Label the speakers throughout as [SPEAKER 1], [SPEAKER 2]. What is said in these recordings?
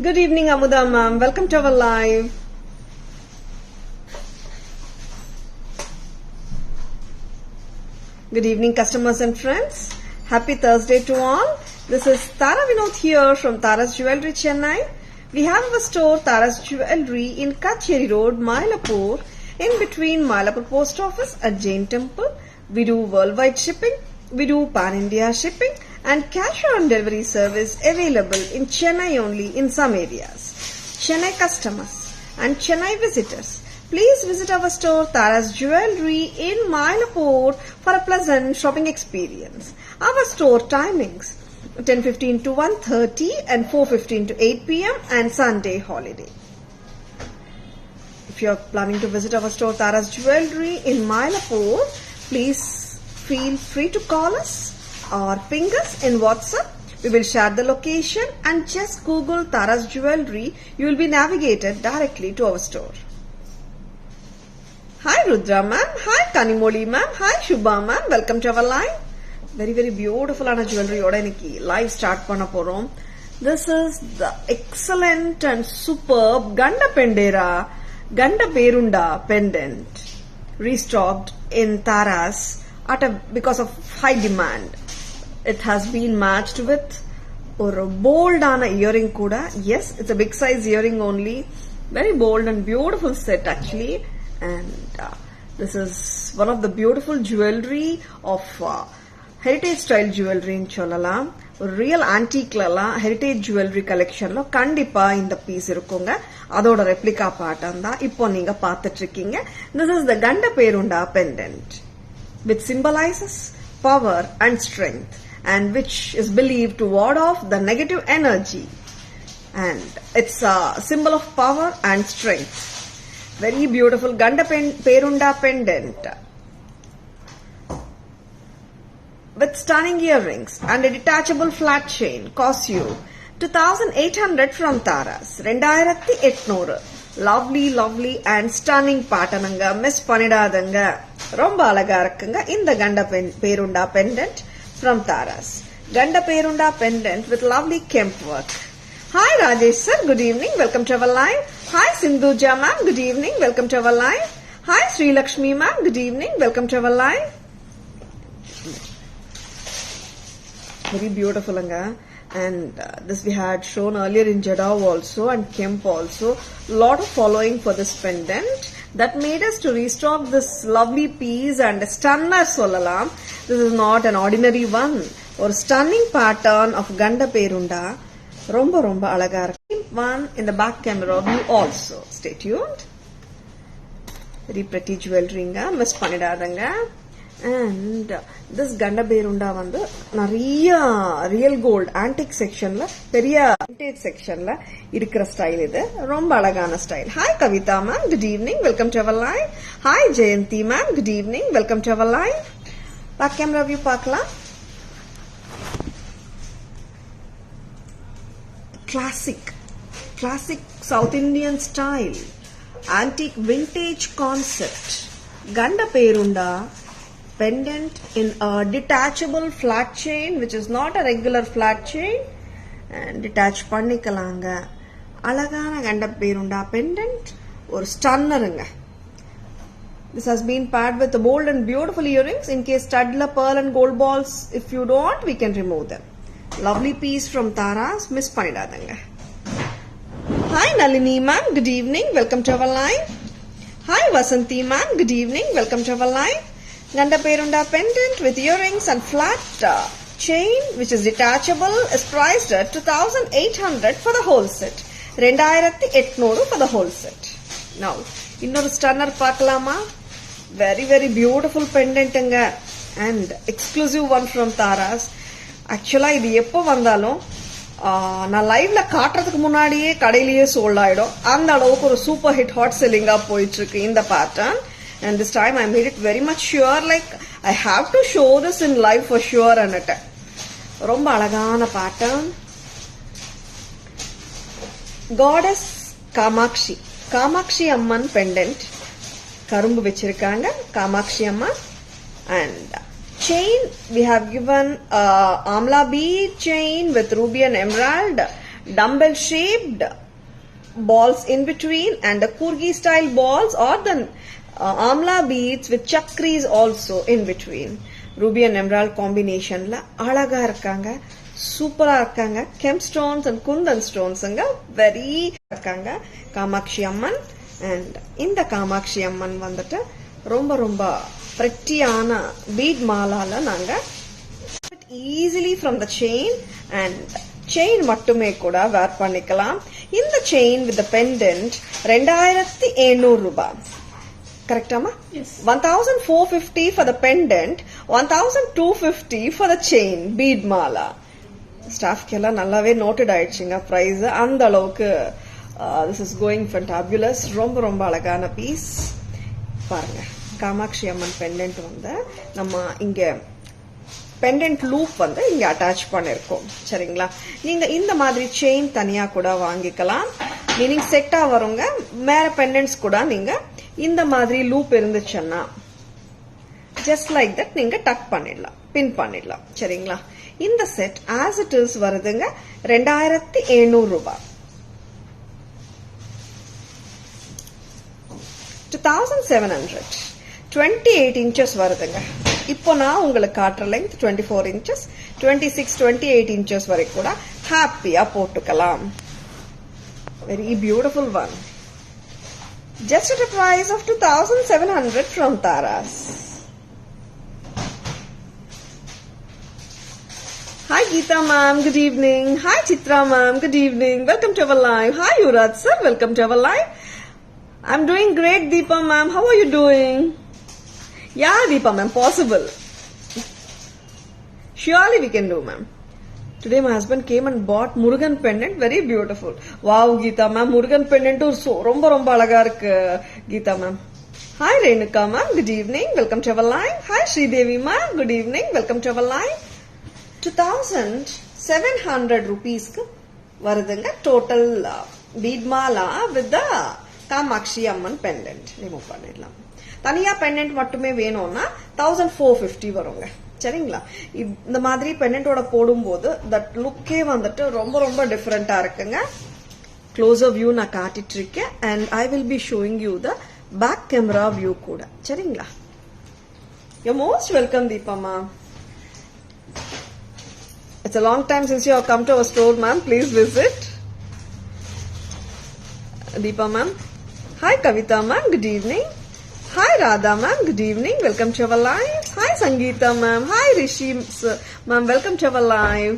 [SPEAKER 1] Good evening, Amuda ma'am. Welcome to our live. Good evening, customers and friends. Happy Thursday to all. This is Tara Vinod here from Tara's Jewelry, Chennai. We have our store Tara's Jewelry in Kacheri Road, Mylapore, in between Mylapore Post Office at Jain Temple. We do worldwide shipping. We do pan-India shipping and cash on delivery service available in Chennai only in some areas. Chennai customers and Chennai visitors, please visit our store Tara's Jewelry in Mylapore for a pleasant shopping experience. Our store timings 10:15 to 1:30 and 4:15 to 8 p.m. and Sunday holiday. If you are planning to visit our store Tara's Jewelry in Mylapore, please feel free to call us or ping us in WhatsApp. We will share the location and just Google Tara's Jewelry. You will be navigated directly to our store. Hi Rudra ma'am. Hi Kanimoli ma'am. Hi Shubha ma'am. Welcome to our live. Very beautiful jewelry oda iniki live start panna porom. This is the excellent and superb Ganda Pendera Ganda Perunda pendant restocked in Tara's because of high demand. It has been matched with a bold earring kuda. Yes, it's a big size earring only. Very bold and beautiful set actually. And this is one of the beautiful jewelry of heritage style jewelry in Cholalam. Real antique lala heritage jewelry collection lo kandipa இந்த piece இருக்குங்க. அதோட replica pattern தான் இப்போ நீங்க பார்த்துட்டு இருக்கீங்க. This is the Ganda Perunda pendant, which symbolizes power and strength and which is believed to ward off the negative energy, and it's a symbol of power and strength. Very beautiful Ganda Perunda pendant with stunning earrings and a detachable flat chain costs you 2,800 from Tara's. 2,800. Lovely and stunning pattern anga miss panidadanga. Romba alaga irukkunga in the Ganda Perunda pendant from Tara's. Ganda Perunda pendant with lovely kemp work. Hi Rajesh sir, good evening, welcome to our live. Hi Sindhuja ma'am, good evening, welcome to our live. Hi Sri Lakshmi ma'am, good evening, welcome to our live. Very beautiful anga. And this we had shown earlier in Jadao also and Kemp also. Lot of following for this pendant that made us to restock this lovely piece and a stunner solalam. This is not an ordinary one or stunning pattern of Ganda Perunda. Romba alaga irukku. One in the back camera view also. Stay tuned. Very pretty jewelry nga miss panidadanga. And this Ganda Perunda vandu nariya real gold antique section la periya vintage section la irukra style idu romba alagana style. Hi Kavita ma'am, good evening, welcome to our live. Hi Jayanti ma'am, good evening, welcome to our live. Back camera view paakalam. Classic South Indian style antique vintage concept Ganda Perunda pendant in a detachable flat chain, which is not a regular flat chain, and detach pannikalanga. Alagana Ganda Perunda pendant or stunneranga. This has been paired with bold and beautiful earrings. In case studla, pearl and gold balls, if you don't, we can remove them. Lovely piece from Tara's, miss panidadanga. Hi Nalini ma'am, good evening, welcome to our live. Hi Vasanti ma'am, good evening, welcome to our live. Ganda Perunda pendant with earrings and flat chain which is detachable is priced at 2,800 for the whole set. 2,800 for the whole set. Now, innoru stunner paakalama. Very beautiful pendant anga and exclusive one from Tara's. Actually idu eppo vandalum na live la kaatradhukku munadiye kadaiyiye sold aidum. And alavukku oru super hit hot selling ah poitirukku in the pattern. And this time I made it very much sure, like I have to show this in live for sure. And romba alagana pattern. Goddess Kamakshi Amman pendant. Karumbu vechirukanga Kamakshi Amman. And chain we have given amla bead chain with ruby and emerald dumbbell shaped balls in between and the kurgi style balls or the amla beads with chakris also in between. Ruby and emerald combination la alaga irukanga, super ah irukanga. Kemp stones and kundan stones anga very irukanga. Kamakshi amman, and in the Kamakshi amman vandata romba romba pretty ana bead mala la nanga easily from the chain, and chain மட்டுமே கூட wear பண்ணிக்கலாம். இந்த chain with the pendant 2700 ரூபாய். கரெக்டாமா?
[SPEAKER 2] Yes.
[SPEAKER 1] 1450 for the pendant, 1250 for the chain bead mala. ஸ்டாஃப்க்கு எல்லாம் நல்லாவே noted ஆயிடுச்சுங்க price. அந்த அளவுக்கு this is going fantabulous. ரொம்ப ரொம்ப அழகான பீஸ். பாருங்க, காமாட்சி அம்மன் பெண்டன்ட் வந்து நம்ம இங்க பெண்டன்ட் லூப் வந்து இங்க அட்டாச் பண்ணிருக்கோம். சரிங்களா? நீங்க இந்த மாதிரி செயின் தனியா கூட வாங்கிக்கலாம். மீனிங் செட்டா வருங்க. மேல பெண்டன்ட்ஸ் கூட நீங்க இந்த மாதிரி லூப் இருந்துச்சுன்னா ஜஸ்ட் லைக் தட் நீங்க டக் பண்ணிடலாம், பின் பண்ணிடலாம். சரிங்களா? இந்த செட் ஆஸ் இட் இஸ் வருதுங்க 2700 ரூபாய். 2700 28 இன்ச்சஸ் வருதுங்க. இப்போ நான் உங்களுக்கு காட்டுற லெங்த் 24 inches, 26, 28 inches வரைக்கும் கூட ஹாப்பியா போட்டுக்கலாம். Very beautiful one. Just at a price of 2700 from Taras. Hi Geeta ma'am, good evening. Hi Chitra ma'am, good evening. Welcome to our live. Hi Yuvraj sir, welcome to our live. I'm doing great, Deepa ma'am. How are you doing? Yeah, Deepa ma'am, possible. Surely we can do, ma'am. Today my husband came and bought Murugan pendant, very beautiful. Wow, Geeta ma'am, Murugan pendant so romba romba alaga irukku, Geeta ma'am. Hi Renuka ma'am, good evening. Welcome to our live. Hi Sridevi ma'am, good evening. Welcome to our live. 2700 rupees ku varudunga total bead mala with the Kamakshi Amman pendant. Remove பண்ணிடலாம். தனியா pendant மட்டுமே வேணும்னா 1450 வருங்க. சரிங்களா? இந்த மாதிரி பெண்டன்ட்டோட போடும்போது that லுக்கே வந்துட்டு ரொம்ப ரொம்ப டிஃபரெண்டா இருக்குங்க. க்ளோசர் வியூ நான் காட்டிட்டு இருக்கேன். And I will be showing you the back camera view கூட. சரிங்களா? யூ மோஸ்ட் வெல்கம் தீபாமா. It's a long time since you have come to our store, ma'am. Please visit. Deepa ma'am. Hi Kavita ma'am, good evening. Hi Radha ma'am, good evening. Welcome to our live. Hi Sangeeta ma'am. Hi Rishi ma'am, welcome to our live.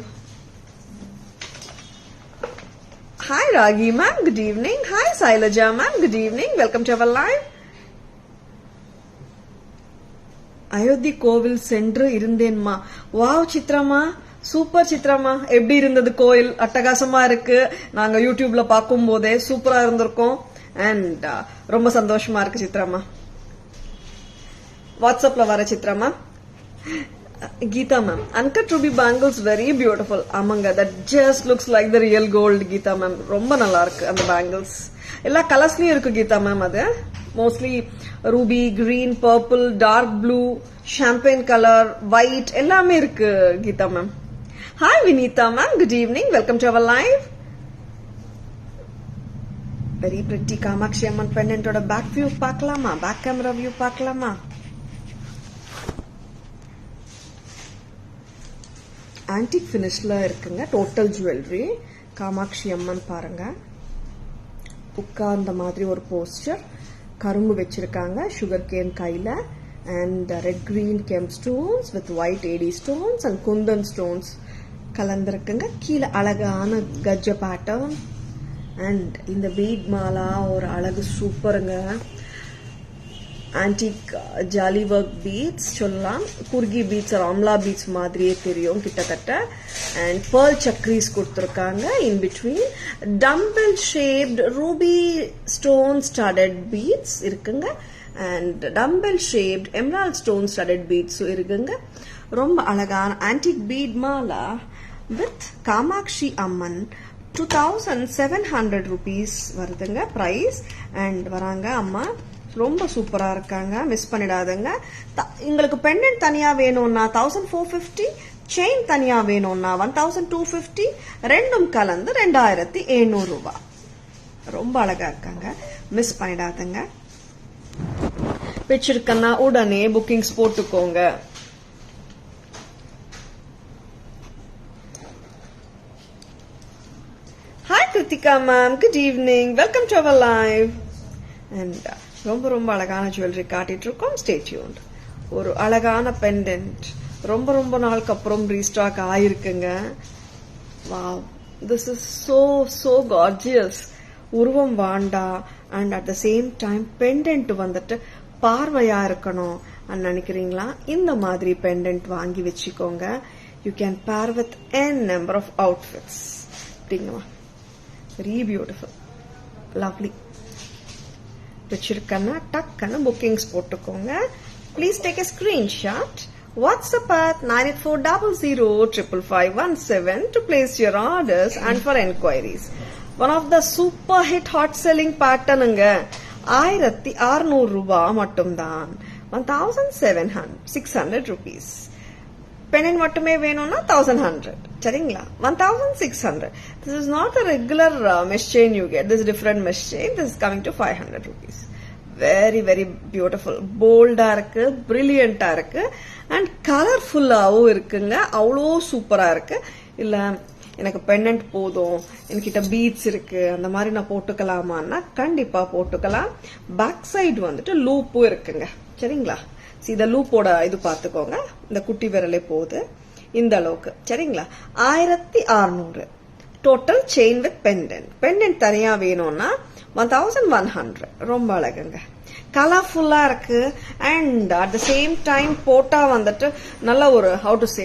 [SPEAKER 1] Hi Ragi ma'am, good evening. Hi Sailaja ma'am, good evening. Welcome to our live. Ayodhya கோவில் சென்று இருந்தேன்மா. Wow சித்ராமா, super சித்ராமா. எப்படி இருந்தது கோயில்? அட்டகாசமா இருக்கு. நாங்க யூடியூப்ல பார்க்கும் போதே சூப்பரா இருந்திருக்கோம். அண்ட் ரொம்ப சந்தோஷமா இருக்கு சித்ராமா. வாட்ஸ்அப்ல வர சித்ராமா. Geeta ma'am, uncut ruby bangles very beautiful. ஆமாங்க, that just looks like the real gold. Geeta ma'am, ரொம்ப நல்லா இருக்கு அந்த பேங்கிள்ஸ். எல்லா கலர்ஸ்லயும் இருக்கு Geeta ma'am. அது mostly ruby, green, purple, dark blue, champagne colour, white எல்லாமே இருக்கு Geeta ma'am. Hi Vinita ma'am, good evening. Welcome to our live. Very pretty Kamakshi Amman pendant oda back view பார்க்கலாமா? Back camera view பார்க்கலாமா? Antique ஃபினிஷ்ல இருக்குங்க. Total jewellery. Kamakshi அம்மன் பாருங்க, உட்கார்ந்த மாதிரி ஒரு poster. கரும்பு வச்சிருக்காங்க, சுகர் கேன் கையில, and red green kemp stones with white AD stones and kundan stones கலந்துருக்குங்க. கீழே அழகான கஜ்ஜ பேட்டர்ன் அண்ட் இந்த பீட் மாலா ஒரு அழகு சூப்பருங்க. ஆன்டிக் ஜாலி ஒர்க் பீட்ஸ் சொல்லலாம். குர்கி பீட்ஸ் ஆர் ஆம்லா பீட்ஸ் மாதிரியே தெரியும் கிட்டத்தட்ட. அண்ட் பேர்ல் சக்ரீஸ் கொடுத்துருக்காங்க. In between dumbbell shaped ruby stone studded beads இருக்குங்க. And dumbbell shaped emerald stone studded பீட்ஸும் இருக்குங்க. ரொம்ப அழகான antique bead Mala with Kamakshi Amman 2700 rupees வருதுங்க பிரைஸ். அண்ட் வராங்க அம்மா, ரொம்ப சூப்பரா இருக்காங்க, மிஸ் பண்ணிடாதுங்க. உங்களுக்கு பெண்டன்ட் தனியா வேணும்னா 1450, செயின் தனியா வேணும்னா 1250, ரெண்டும் கலந்து 2700 ரூபாய். ரொம்ப அழகா இருக்காங்க, மிஸ் பண்ணிடாதங்க. பிடிச்சிருக்கன்னா உடனே புக்கிங்ஸ் போட்டுக்கோங்க. Hi Kritika ma'am, good evening, welcome to our live. And ரொம்ப ரொம்ப அழகான ஜுவல்லரி காட்டிட்டு இருக்கோம், stay tuned. ஒரு அழகான பெண்டன்ட் ரொம்ப ரொம்ப நாளுக்கு அப்புறம் ரீஸ்டாக் ஆயிருக்குங்க. Wow, this is so gorgeous. உருவம் வாண்டா and at the same time pendant வந்துட்டு பார்வையா இருக்கணும் நினைக்கிறீங்களா? இந்த மாதிரி பெண்டன்ட் வாங்கி வச்சுக்கோங்க. You can pair with n number of outfits. அப்படிங்களா? Very beautiful, lovely. பிடிச்சிருக்கன்னா டக்குன்னு புக்கிங்ஸ் போட்டுக்கோங்க. Please take a screenshot. WhatsApp at 9840055517 to place your orders and for enquiries. One of the super hit hot selling pattern 1600 ரூபாய் மட்டும்தான், 1600 rupees. பெண்ணன் மட்டுமே வேணும்னா 1100. சரிங்களா? 1600. This is not a regular mesh chain you get. This is different mesh chain. This is coming to 500 rupees. Very very beautiful, போல்டா இருக்கு, பிரில்லியண்டா இருக்கு and கலர்ஃபுல்லாவும் இருக்குங்க. அவ்வளோ சூப்பரா இருக்கு. இல்ல எனக்கு பெண்டன்ட் போதும், என்கிட்ட பீட்ஸ் இருக்கு, அந்த மாதிரி நான் போட்டுக்கலாமான்னா கண்டிப்பா போட்டுக்கலாம். பேக் சைடு வந்துட்டு லூப்பும் இருக்குங்க. சரிங்களா? இந்த லூப்போட இது பாத்துக்கோங்க, இந்த குட்டி விரலே போகுது இந்த அளவுக்கு. சரிங்களா? 1600 total chain with pendant. Pendant தனியா வேணும்னா 1100. ரொம்ப அழகுங்க, கலர்ஃபுல்லா இருக்கு and at the same time போட்டா வந்துட்டு நல்ல ஒரு ஹவு டு சே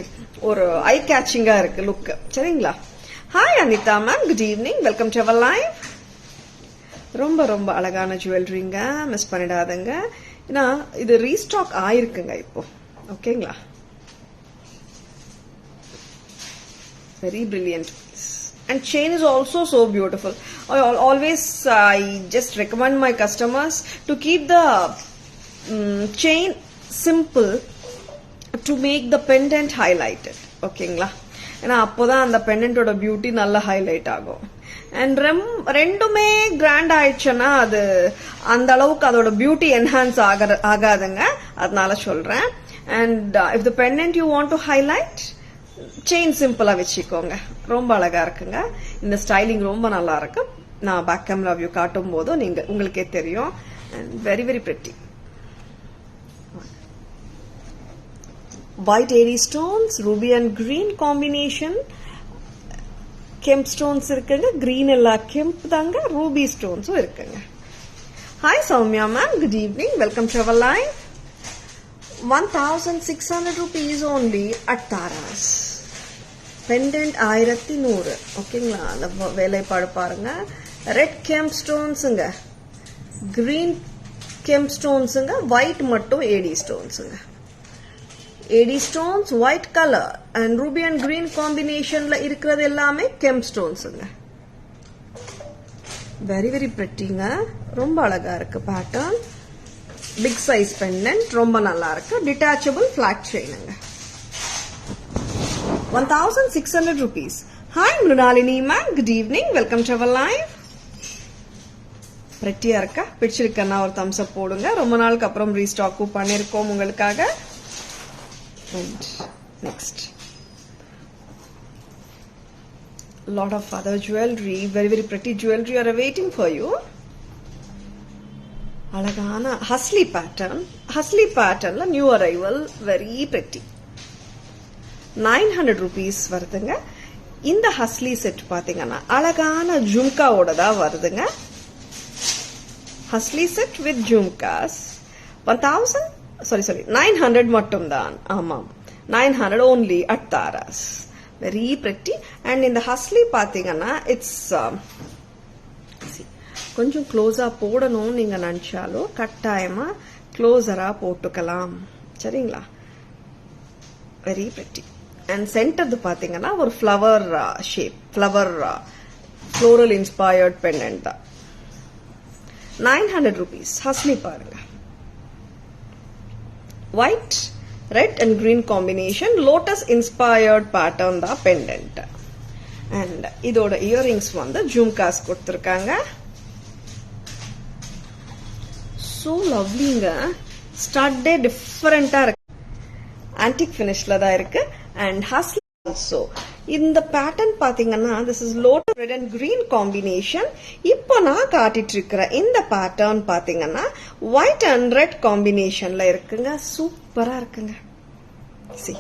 [SPEAKER 1] ஒரு ஐ கேச்சிங்கா இருக்கு லுக். சரிங்களா? Hi Anitha ma'am, good evening, welcome to our live. ரொம்ப ரொம்ப அழகான ஜுவல்லரிங்க, மிஸ் பண்ணிடாதங்க. ஏன்னா இது ரீஸ்டாக் ஆயிருக்குங்க இப்போ. ஓகேங்களா? Very brilliant. And chain is also so beautiful. I just recommend my customers to keep the chain simple to make the pendant highlighted. ஓகேங்களா? ஏன்னா அப்போதான் அந்த பெண்டன்டோட பியூட்டி நல்லா ஹைலைட் ஆகும். அண்ட் ரெண்டுமே கிராண்ட் ஆயிடுச்சுன்னா அது அந்த அளவுக்கு அதோட பியூட்டி என்ஹான்ஸ் ஆகாதுங்க. அதனால சொல்றேன். And if the pendant you want to highlight, chain சிம்பிளா வச்சுக்கோங்க. ரொம்ப அழகா இருக்குங்க. இந்த ஸ்டைலிங் ரொம்ப நல்லா இருக்கு. நான் பேக் கேமரா வியூ காட்டும் போது உங்களுக்கே தெரியும். And very very pretty. White airy stones, ruby and green combination. Kemp stones இருக்குங்க. green எல்லாம் kemp தாங்க. ruby stonesம் இருக்குங்க. Hi Soumya ma'am, good evening, welcome to our live. 1600 rupees only at Taras. Pendant 1100. ஓகேங்களா? அந்த வேலைப்பாடு பாருங்க. ரெட் கெம்ப் ஸ்டோன்ஸுங்க, green kemp ஸ்டோன்ஸுங்க, ஒயிட் மட்டும் ஏடி ஸ்டோன்ஸுங்க. AD stones white colour and ruby and green காம்பினேஷன்ல இருக்கிறது எல்லாமே கெம்ப் ஸ்டோன்ஸுங்க. வெரி வெரி பிரிட்டிங்க, ரொம்ப அழகா இருக்கு பேட்டர்ன். பிக் சைஸ் பெண்டன்ட், ரொம்ப நல்லா இருக்கு. டிட்டாச்சபிள் பிளாட் செயினுங்க. 1600 rupees. Hi Mrunalini ma'am, good evening, welcome to our live. பிரிட்டியா இருக்கா? பிடிச்சிருக்கன்னா ஒரு thumbs up போடுங்க. ரொம்ப நாளுக்கு அப்புறம் ரீஸ்டாக்கும் பண்ணிருக்கோம் உங்களுக்காக. And next, lot of other jewelry, very very pretty jewelry are awaiting for you. அழகான ஹஸ்லி பேட்டர்ன். ஹஸ்லி பேட்டர்ன்ல new arrival, very pretty. 900 rupees வருதுங்க. இந்த ஹஸ்லி செட் பாத்தீங்கன்னா அழகான ஜும்காவோட தான் வருதுங்க. ஹஸ்லி செட் வித் ஜும்காஸ் 900 மட்டும் தான். ஆமாம், 900 only at Taras. Very pretty. And in the ஹஸ்லி பாத்தீங்கன்னா இட்ஸ் கொஞ்சம் க்ளோஸா போடணும் நீங்க நினைச்சாலும் கட்டாயமா க்ளோஸரா போட்டுக்கலாம். சரிங்களா? Very pretty. அண்ட் சென்டர் பாத்தீங்கன்னா ஒரு flower shape, flower floral inspired pendant தான். 900 rupees. ஹஸ்லி பாருங்க. White red and green combination lotus inspired pattern da pendant and idoda earrings vandu jhumkas கொடுத்திருக்காங்க. So lovely nga, stud different ah irukku, antique finish la da irukku and hustle also. இந்த pattern பாத்தீங்கன்னா this is lotus red and green combination. இப்போ நான் காட்டிட்டு இருக்கிற இந்த pattern பாத்தீங்கன்னா white and red combinationல இருக்குங்க. சூப்பரா இருக்குங்க. see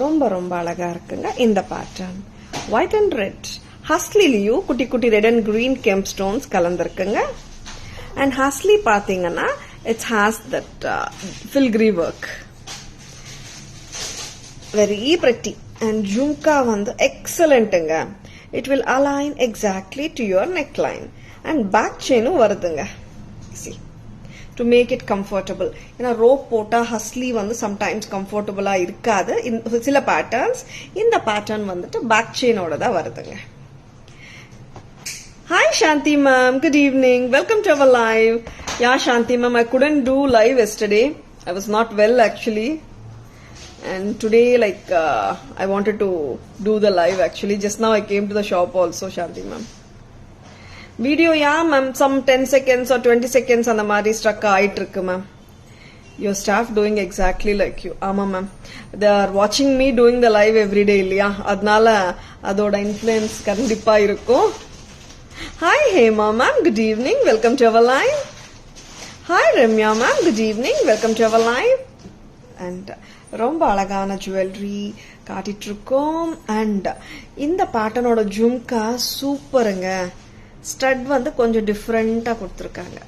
[SPEAKER 1] ரொம்ப ரொம்ப அழகா இருக்குங்க இந்த பேட்டர்ன். white and red ஹஸ்லிலியும் குட்டி குட்டி red and green kemp stones கலந்திருக்குங்க. and ஹஸ்லி பாத்தீங்கன்னா it has that filigree work, very pretty. and jhumka vandu excellent nga, it will align exactly to your neckline and back chain varudunga. see to make it comfortable, rope pota husly vandu sometimes comfortable ah irukadu in sila patterns. இந்த pattern vandu back chain oda da varudunga. Hi Shanti ma'am, good evening, welcome to our live. Yeah Shanti ma'am, I couldn't do live yesterday, I was not well actually, and today I wanted to do the live actually. Just now I came to the shop also Shanti ma'am. Video yeah ma'am, some 10 seconds or 20 seconds அந்த மாதிரி stuck ஆயிட்டு இருக்கு ma'am. Your staff doing exactly like you. ஆமா ma'am, they are watching me doing the live every day இல்லையா, அதனால அதோட influence கண்டிப்பா இருக்கும். Hi Hema ma'am, good evening, welcome to our live. Hi Ramya ma'am, good evening, welcome to our live. and ரொம்ப அழகான jewellery காட்டிட்டு இருக்கோம். And இந்த பேட்டர்னோட ஜும்கா சூப்பருங்க. ஸ்டட் வந்து கொஞ்சம் டிஃப்ரெண்டா கொடுத்துருக்காங்க.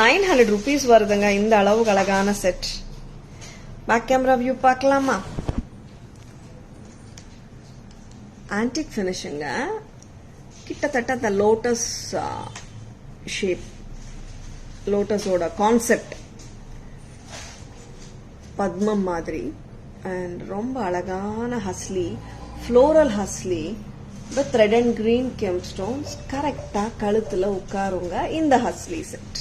[SPEAKER 1] 900 rupees வருதுங்க இந்த அளவுக்கு அழகான செட். பேக் கேமரா வியூ பார்க்கலாமா? ஆன்டிக் ஃபினிஷிங்க, கிட்டத்தட்ட அந்த லோட்டஸ் ஷேப், லோட்டஸோட கான்செப்ட் பத்மம் மாதிரி. அண்ட் ரொம்ப அழகான hasli, floral hasli with red and green kemp stones கரெக்டா கழுத்துல உட்காருங்க இந்த ஹஸ்லி செட்.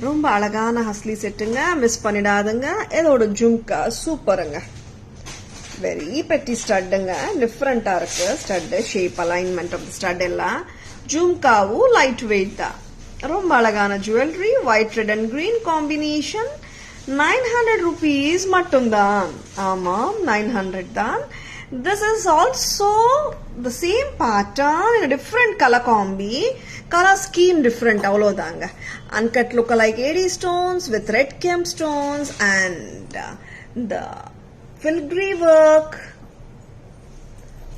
[SPEAKER 1] ரொம்ப அழகான ஹஸ்லி செட்டுங்க, மிஸ் பண்ணிடாதுங்க. இதோட ஜும்கா சூப்பருங்க, வெரி பெட்டி ஸ்டட்டுங்க, டிஃப்ரெண்டா இருக்கு stud shape, alignment of stud எல்லாம். ஜும்காவும் லைட் வெயிட் தான். ரொம்ப அழகான jewellery, white red and green combination. 900 rupees மட்டும்தான். ஆமாம் 900 தான். This is also the same pattern in a different color combi. Color scheme different அவ்வளவுதாங்க. Uncut look-alike AD stones with red kemp stones and the filigree work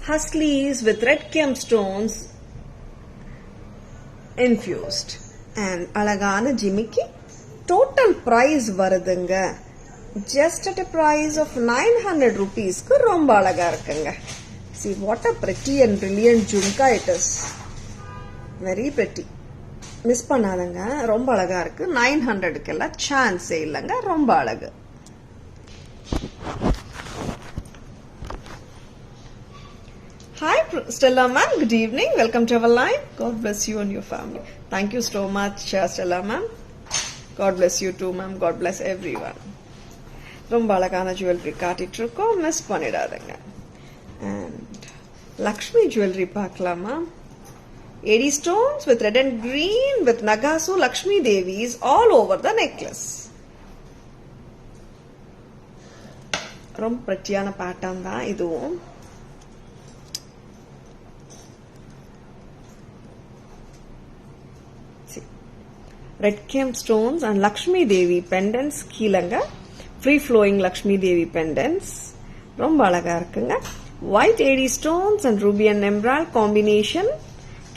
[SPEAKER 1] huslies with red kemp stones infused. And அழகான ஜிமிக்கி. Total price வருதுங்க just at a price of 900 rupees க்கு ரொம்ப அழகா இருக்குங்க. see what a pretty and brilliant jhumka it is, very pretty, miss பண்ணாதங்க, ரொம்ப அழகா இருக்கு. 900 க்கு எல்லாம் சான்ஸே இல்லங்க, ரொம்ப அழகு. Hi Stella ma'am, good evening, welcome to our live. God bless you and your family. Thank you so much Stella ma'am. God bless you too ma'am, God bless everyone. ரொம்ப அழகான ஜுவல்லரி காட்டிட்டு இருக்கோம், மிஸ் பண்ணிடாதங்க. அண்ட் லக்ஷ்மி ஜுவல்லரி பார்க்கலாமா? AD stones with red and green with Nagasu Lakshmi Devis all over the necklace. ரொம்ப பிரிட்டியான pattern தான் இதுவும். Red kemp stones and Lakshmi Devi pendants கீழங்க, free flowing Lakshmi Devi pendants ரொம்ப அழகா இருக்குங்க. white AD stones and ruby and emerald combination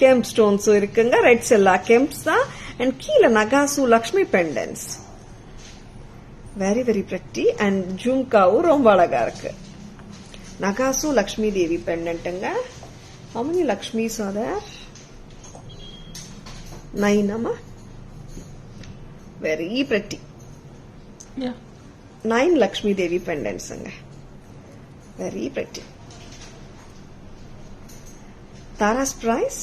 [SPEAKER 1] kemp stones இருக்குங்க. Reds எல்லா kemps தான். and கீழ Nagasu Lakshmi pendants, very very pretty. and ஜும்காவும் ரொம்ப அழகா இருக்கு. Nagasu Lakshmi Devi pendantங்க. how many Lakshmis are there? 9 amma, very pretty.
[SPEAKER 2] yeah,
[SPEAKER 1] 9 Lakshmi Devi pendants anga, very pretty. Tara's price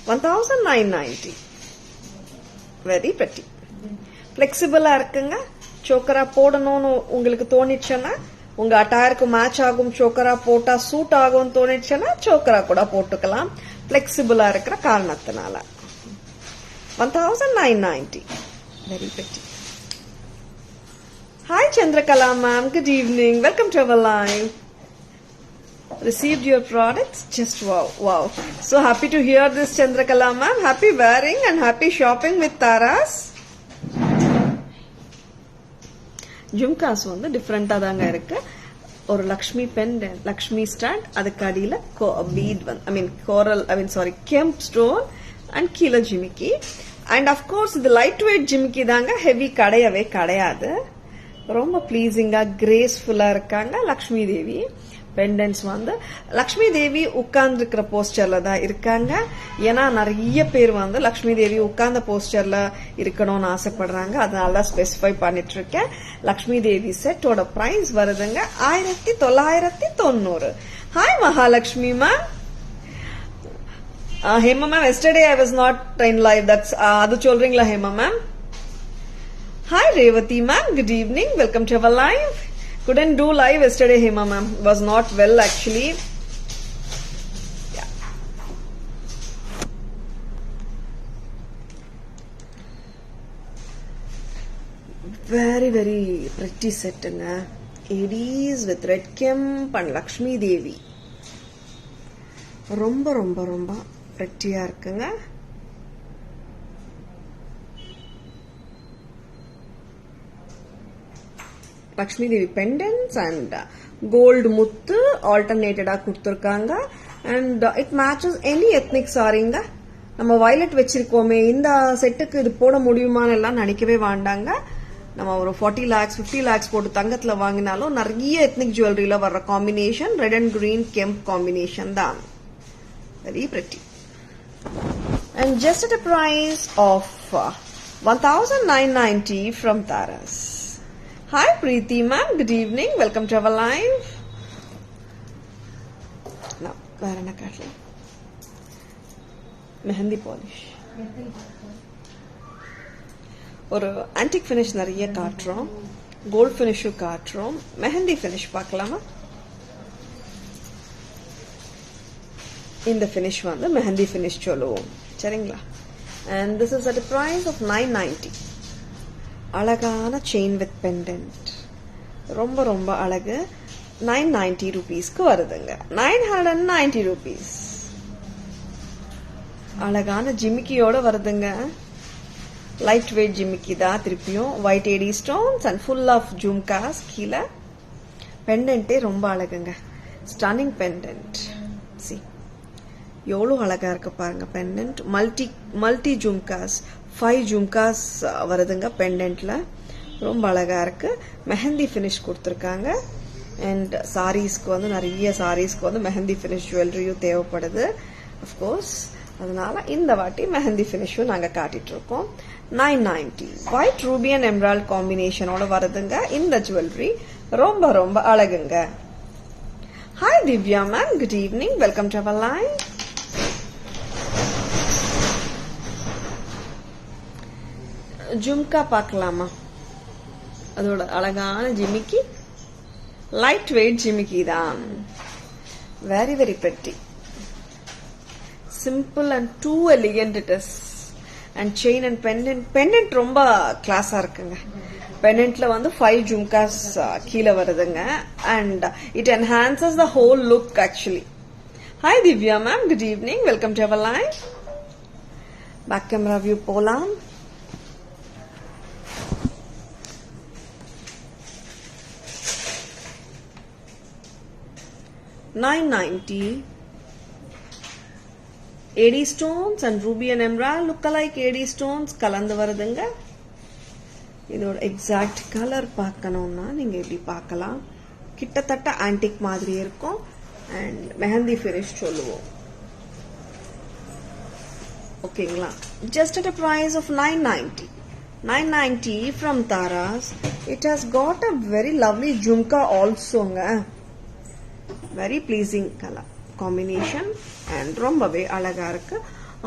[SPEAKER 1] 1990, very pretty. Flexible ah irukanga, சோக்கரா போடணும்னு உங்களுக்கு தோணிச்சுன்னா, உங்க அட்டாயருக்கு match ஆகும் சோக்கரா போட்டா suit ஆகும் தோணிச்சுன்னா சோக்கரா கூட போட்டுக்கலாம். பிளெக்சிபிளா இருக்கிற காரணத்தினால. 1990. Very pretty. Hi Chandrakala ma'am, good evening. Welcome to our live. Received your products? Just wow. So happy to hear this Chandrakala ma'am. Happy wearing and happy shopping with Taras. Jumkas வந்து டிஃபரெண்டா தாங்க இருக்கு. ஒரு Lakshmi pendant, Lakshmi stand, அதுக்கு அடியில beat வந்து கெம்ப் stone and கீழே ஜிமிக்கி. And of course இது லைட் வெயிட் ஜிமிக்கி தாங்க, ஹெவி கிடையவே கிடையாது. ரொம்ப பிளீசிங்கா கிரேஸ்ஃபுல்லா இருக்காங்க லக்ஷ்மி தேவி. பெண்டன்ஸ் வந்து லக்ஷ்மி தேவி உட்கார்ந்து இருக்கிற போஸ்டர்ல தான் இருக்காங்க. ஏன்னா நிறைய பேர் வந்து லக்ஷ்மி தேவி உட்கார்ந்த போஸ்டர்ல இருக்கணும்னு ஆசைப்படுறாங்க. அதனால ஸ்பெசிஃபை பண்ணிட்டு இருக்கேன். லக்ஷ்மி தேவி செட்டோட பிரைஸ் வருதுங்க 1990. Hi Mahalakshmi ma'am. Hema ma'am, yesterday I was not in live. That's அது சொல்றீங்களா Hema ma'am? Hi Revathi ma'am, good evening. Welcome to our live. Couldn't do live yesterday, Hema ma'am. Was not well actually. Yeah. Very pretty set nga. Aries with red kemp and Lakshmi Devi. ரொம்ப pretty-ஆ இருக்குங்க. Lakshmi Devi பெண்டன்ஸ் and gold முத்து ஆல்டர்னேட்டடா கொடுத்துருக்காங்க. And it matches any ethnic சாரிங்க. நம்ம violet வச்சிருக்கோமே, இந்த செட்டுக்கு இது போட முடியுமான்னு எல்லாம் நினைக்கவே வேண்டாங்க. நம்ம ஒரு 40 lakhs 50 lakhs போட்டு தங்கத்துல வாங்கினாலும் நிறைய எத்னிக் ஜுவல்லரியில வர்ற combination red and green kemp combination தான். Very pretty. And just at a price of 1990 from Taras. Hi Preeti ma'am, good evening. Welcome to our live. Now, where am I cutting? Mehendi polish. ஒரு antique finish நிறைய காட்டுறோம், gold ஃபினிஷும் காட்டுறோம். Mehndi finish பார்க்கலாமா? இந்த finish வந்து mehndi finish சொல்லுவோம், சரிங்களா? And this is at a price of 990. அழகான செயின் வித் பெண்டன்ட், ரொம்ப அழகு. 990 rupeesக்கு வருதுங்க. 990 rupees. அழகான ஜிமிக்கியோட வருதுங்க. லைட் வெயிட் ஜிமிக்கி தான். திருப்பியும் white AD stones and full of jhumkas. கீழே பெண்டன்ட்டே ரொம்ப அழகுங்க. Stunning pendant. சி எவ்வளோ அழகா இருக்கு பாருங்க. பெண்டன்ட் மல்டி ஜும்காஸ், 5 ஜும்காஸ் வருதுங்க பெண்டன்ட்ல. ரொம்ப அழகா இருக்கு. மெஹந்தி ஃபினிஷ் கொடுத்துருக்காங்க. அண்ட் சாரீஸ்க்கு வந்து நிறைய சாரீஸ்க்கு வந்து மெஹந்தி ஃபினிஷ் ஜுவல்லரியும் தேவைப்படுது அஃப்கோர்ஸ். அதனால இந்த வாட்டி மெஹந்தி ஃபினிஷும் நாங்க காட்டிட்டு இருக்கோம். 990 ஒயிட் ரூபி அண்ட் எம்ரால்ட் காம்பினேஷனோட வருதுங்க இந்த ஜுவல்லரி. ரொம்ப அழகுங்க. Hi Divya ma'am, good evening. Welcome to our live. Jhumka பார்க்கலாமா? அதோட அழகான ஜிமிக்கி, லைட் வெயிட் ஜிமிக்கி தான். Very pretty. Simple and too elegant it is. And chain and pendant ரொம்ப கிளாஸா இருக்குங்க. பெண்டன்ட்ல வந்து 5 ஜும்காஸ் கீழே வருதுங்க. And it enhances the whole look actually. Hi Divya ma'am, good evening. Welcome to our live. Back camera view போலாம். $990. AD stones and ruby and emerald look-alike AD stones கலந்து வருதுங்க. இதோட எக்ஸாக்ட் கலர் பார்க்கணும்னா நீங்க இப்படி பார்க்கலாம். கிட்டத்தட்ட ஆன்டிக் மாதிரி இருக்கும். அண்ட் மெஹந்தி ஃபினிஷ் சொல்லுவோம். ஓகேங்களா? Just at a price of 990. 990 from Taras. It has got a very lovely jhumka also nga. Very pleasing color combination and ரொம்பவே அழகா இருக்கு.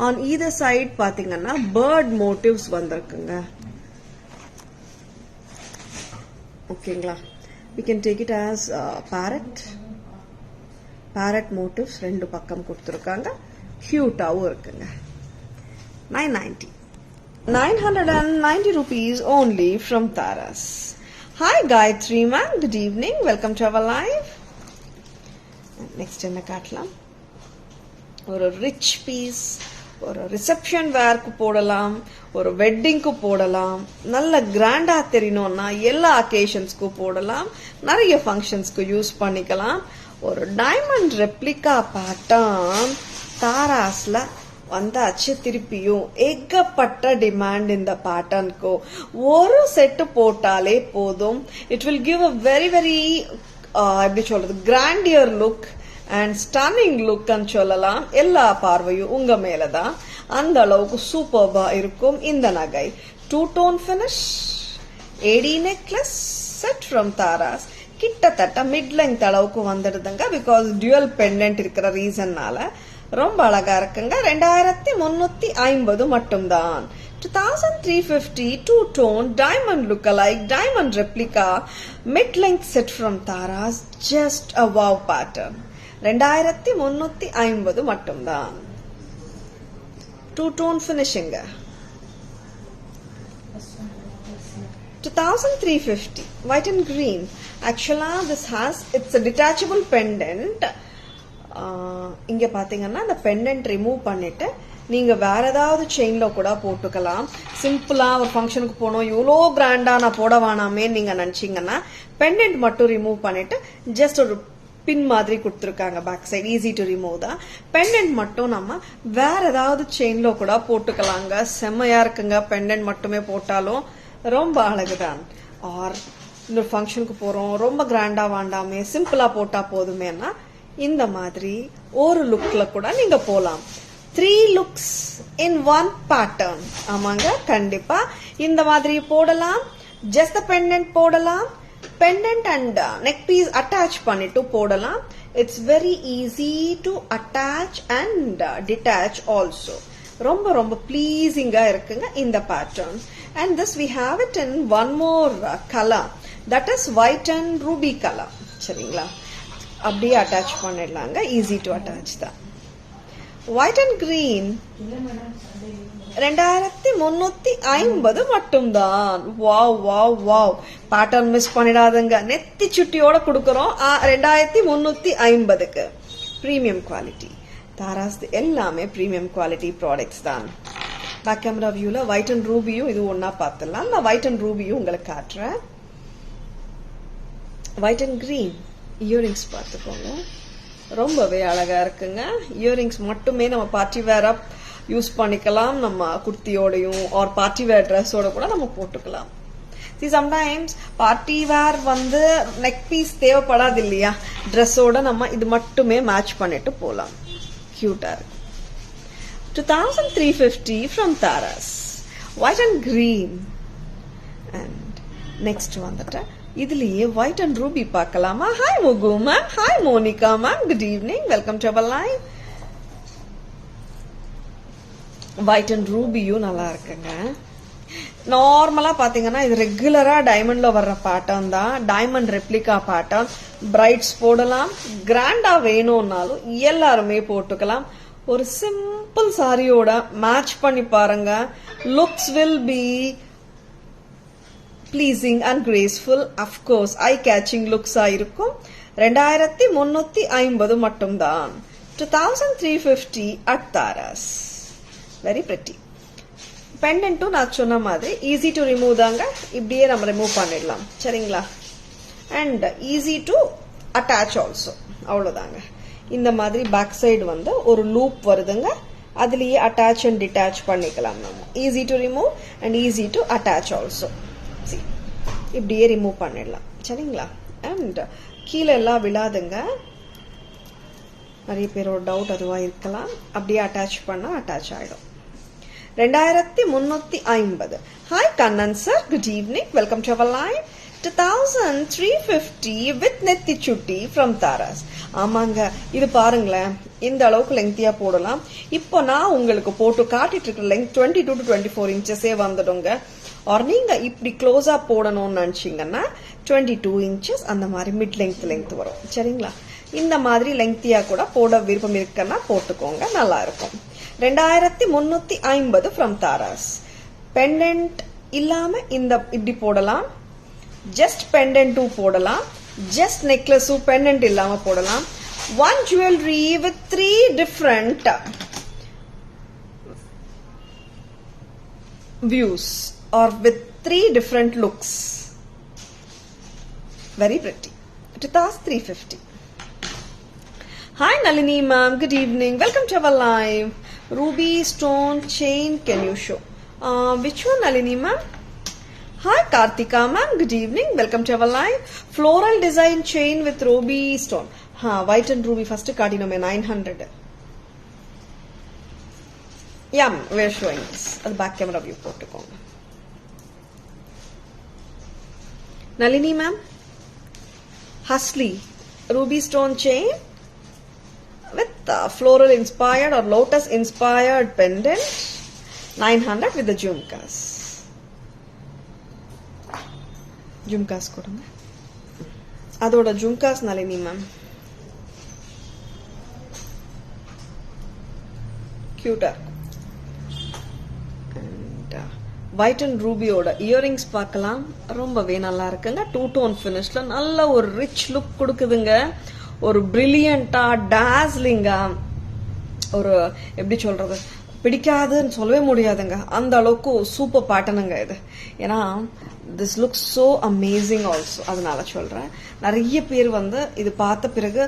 [SPEAKER 1] On either side பாத்தீங்கன்னா bird motifs வந்திருக்குங்க. ஓகேங்களா? we can take it as parrot motifs ரெண்டு பக்கம் கொடுத்துருக்காங்க. கியூட்டாவும் இருக்குங்க. 990 rupees only from Taras. Hi Gayatri ma'am, good evening, welcome to our live. Next என்ன காட்டலாம்? ஒரு ரிச் பீஸ், ஒரு ரிசப்ஷன் வேர்க்கு போடலாம், ஒரு வெட்டிங்க்கு போடலாம், நல்ல கிராண்டா தெரியணும்னா எல்லா அக்கேஷன்ஸ்க்கு போடலாம், நிறைய ஃபங்க்ஷன்ஸ்க்கு யூஸ் பண்ணிக்கலாம். ஒரு டைமண்ட் ரெப்ளிகா பேட்டர்ன் தாராஸ்ல வந்தாச்சு. திருப்பியும் ஏகப்பட்ட டிமாண்ட் இந்த பேட்டர்னுக்கு. ஒரு செட்டு போட்டாலே போதும். It will give a very very எப்படி சொல்றது, grandeur look and stunning look சொல்லலாம். எல்லா பார்வையும் உங்க மேலதான். அந்த அளவுக்கு சூப்பர்பா இருக்கும் இந்த நகை. 2-tone finish, AD necklace set from Taras. கிட்டத்தட்ட மிட் லெங்த் அளவுக்கு வந்துடுதுங்க. பிகாஸ் டியூவல் பெண்டன்ட் இருக்கிற ரீசன்னால ரொம்ப அழகா இருக்குங்க. 2350 மட்டும்தான். 2350 2-tone diamond look-alike diamond replica mid-length set from Taras. Just a wow pattern. 2350 மட்டும்தான். 2-tone finishing. 2350 white and green. Actually this has, it's a detachable pendant. இங்க பாத்தீங்கன்னா இந்த பெண்டன்ட் ரிமூவ் பண்ணிட்டு நீங்க வேற ஏதாவது செயின்ல கூட போட்டுக்கலாம். சிம்பிளா ஒரு ஃபங்க்ஷனுக்கு போனோம், இவ்வளோ கிராண்டா நான் போட வேணாமே நீங்க நினைச்சீங்கன்னா பெண்டன்ட் மட்டும் ரிமூவ் பண்ணிட்டு ஜஸ்ட் ஒரு பின் மாதிரி கொடுத்துருக்காங்க back side. Easy to remove தான். பெண்டன்ட் மட்டும் நம்ம வேற ஏதாவது செயின்ல கூட போட்டுக்கலாங்க. செம்மையா இருக்குங்க. பெண்டன்ட் மட்டுமே போட்டாலும் ரொம்ப அழகுதான். ஆர் இன்னொரு ஃபங்க்ஷனுக்கு போறோம், ரொம்ப கிராண்டா வேண்டாமே, சிம்பிளா போட்டா போதுமேனா இந்த மாதிரி ஒரு லுக்ல கூட நீங்க போலாம். 3 looks in 1 pattern. ஆமாங்க, கண்டிப்பா இந்த மாதிரி போடலாம். ஜஸ்ட் த பெண்டன்ட் போடலாம், pendant and neck piece attach பண்ணிட்டு போடலாம். It's very easy to attach and detach also. ரொம்ப ரொம்ப ப்ளீசிங்கா இருக்குங்க இந்த pattern. And this we have it in one more colour, that is white and ruby colour. சரிங்களா? அப்படியே அட்டாச் பண்ணிடலாங்க. ஈஸி டு அட்டாச் தான். ஒயிட் அண்ட் கிரீன் 2350 மட்டும்தான். Wow wow wow, pattern miss பண்ணிடாதுங்க. நெத்தி சுட்டியோட கொடுக்கறோம் 2350க்கு. பிரீமியம் குவாலிட்டி தாராஸ் எல்லாமே பிரீமியம் குவாலிட்டி ப்ராடக்ட்ஸ் தான். பேக் கேமரா வியூல ஒயிட் அண்ட் ரூபியும் இது ஒன்னா பார்த்துடலாம். நான் ஒயிட் அண்ட் ரூபியும் உங்களுக்கு காட்டுறேன். ஒயிட் அண்ட் கிரீன் இயரிங்ஸ் பார்த்துக்கோங்க, ரொம்பவே அழகா இருக்குங்க. இயரிங்ஸ் மட்டுமே நம்ம பார்ட்டி வேரா யூஸ் பண்ணிக்கலாம். நம்ம குர்த்தியோடையும் ஆர் பார்ட்டி வேர் ட்ரெஸ்ஸோட கூட நம்ம போட்டுக்கலாம். சம்டைம்ஸ் பார்ட்டி வேர் வந்து நெக் பீஸ் தேவைப்படாது இல்லையா, ட்ரெஸ்ஸோட நம்ம இது மட்டுமே மேட்ச் பண்ணிட்டு போலாம். கியூட்டா இருக்கு. 2350 from Taras. White and green. And next வந்துட்டு இதுலயே ஒயிட் அண்ட் ரூபி பார்க்கலாமா? Hi Muku ma'am, hi Monica ma'am, good evening, welcome to our live. White and ரூபியும் நல்லா இருக்குங்க. நார்மலா பாத்தீங்கன்னா இது ரெகுலரா டைமண்ட்ல வர்ற பேட்டர்ன் தான். Diamond replica pattern. பிரைட்ஸ் போடலாம், கிராண்டா வேணும்னாலும் எல்லாருமே போட்டுக்கலாம். ஒரு சிம்பிள் சாரியோட மேட்ச் பண்ணி பாருங்க. Looks will be pleasing and graceful. Of course eye catching looks இருக்கும். 2350 மட்டும்தான். 2350 at Taras. Very pretty. Pendant நான் சொன்ன மாதிரி easy to remove தாங்க. இப்படியே நம்ம ரிமூவ் பண்ணிடலாம். சரிங்களா? and easy to attach also. அவ்வளவுதாங்க. இந்த மாதிரி பேக் சைடு வந்து ஒரு லூப் வருதுங்க. அதுலயே அட்டாச் அண்ட் டிட்டாச் பண்ணிக்கலாம் நம்ம. easy to remove and easy to attach also. இப்படியே ரிமூவ் பண்ணிடலாம். சரிங்களா? அண்ட் கீழே எல்லாம் விழாதுங்க. நிறைய பேரோட டவுட் அதுவா இருக்கலாம். அப்படியே அட்டாச் பண்ணா அட்டாச் ஆயிடும். 2350. Hi Kannan sir, good evening, welcome to our live. 2350 with நெத்தி சுட்டி from தாராஸ். ஆமாங்க, இது பாருங்களேன், இந்த அளவுக்கு லெங்க்தியா போடலாம். இப்போ நான் உங்களுக்கு போட்டு காட்டிட்டு இருக்கிற லெங்க் 22 to 24 இன்ச்சஸே வந்துடுங்க. ஆர் நீங்க இப்படி க்ளோஸா போடணும்னு நினைச்சீங்கன்னா 22 இன்ச்சஸ் அந்த மாதிரி மிட் லெங்த் வரும். சரிங்களா? இந்த மாதிரி லெங்க்தியா கூட போட விருப்பம் இருக்குன்னா போட்டுக்கோங்க, நல்லா இருக்கும். 2350 from தாராஸ். பெண்டன்ட் இல்லாம இந்த இப்படி போடலாம், ஜஸ்ட் பெண்டன்ட் போடலாம், ஜஸ்ட் நெக்லஸ் பெண்டன்ட் இல்லாம போடலாம். One jewellery with 3 different views or with 3 different looks. Very pretty. 2350. Hi Nalini ma'am, good evening. Welcome to our live. Ruby stone chain, can you show? Which one Nalini ma'am? Hi Kartika ma'am, good evening. Welcome to our live. Floral design chain with ruby stone. White and ruby first cardinome 900. Yeah, we're showing this. At the back camera view போட்டுக்கோங்க. Nalini ma'am, Hasli ruby stone chain with floral inspired or lotus inspired pendant 900 with the jhumkas. Jhumkas கொடுங்க. அதோட jhumkas Nalini ma'am. Cute. White and ரூபியோட earrings பார்க்கலாம். ரொம்பவே நல்லா இருக்குங்க. 2-tone ஃபினிஷ்ல நல்ல ஒரு ரிச் லுக் கொடுக்குதுங்க. ஒரு பிரில்லியண்டா டாஸ்லிங்கா, ஒரு எப்படி சொல்றது, பிடிக்காதுன்னு சொல்லவே முடியாதுங்க, அந்த அளவுக்கு சூப்பர் பேட்டர்னுங்க இது. ஏன்னா this looks so amazing also, அதனால சொல்றேன். நிறைய பேர் இது பார்த்த பிறகு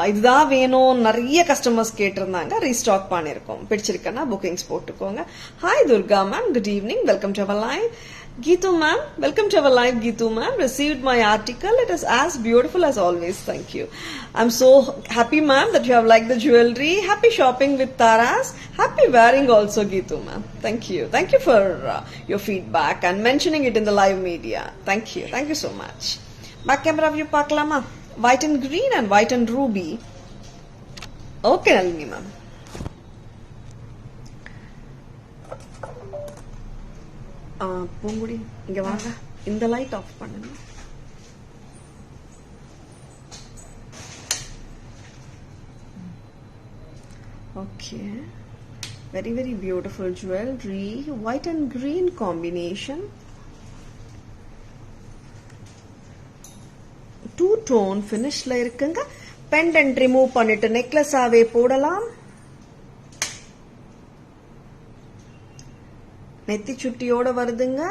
[SPEAKER 1] இதுதான் வேணும், நிறைய கஸ்டமர்ஸ் கேட்டிருந்தாங்க, ரீஸ்டாக் பண்ணிருக்கோம். பிடிச்சிருக்கேன்னா புக்கிங்ஸ் போட்டுக்கோங்க. Hi Durga ma'am, good evening, welcome to our live. Geetu ma'am, welcome to our live. Geetu ma'am, received my article. It is as beautiful as always. Thank you. I'm so happy ma'am that you have liked the jewelry. Happy shopping with Taras. Happy wearing also, Geetu ma'am. Thank you. Thank you for your feedback and mentioning it in the live media. Thank you. Thank you so much. Back camera view paakalama. White and green and white and ruby. Okay, Nalini ma'am. Poongudi இங்க வாங்க, இந்த light off பண்ணுங்க. Okay, very very beautiful jewellery, white and green combination, 2-tone ஃபினிஷ்ல இருக்குங்க. Pendant remove பண்ணிட்டு நெக்லஸாவே போடலாம். நெத்தி சுட்டியோட வருதுங்க.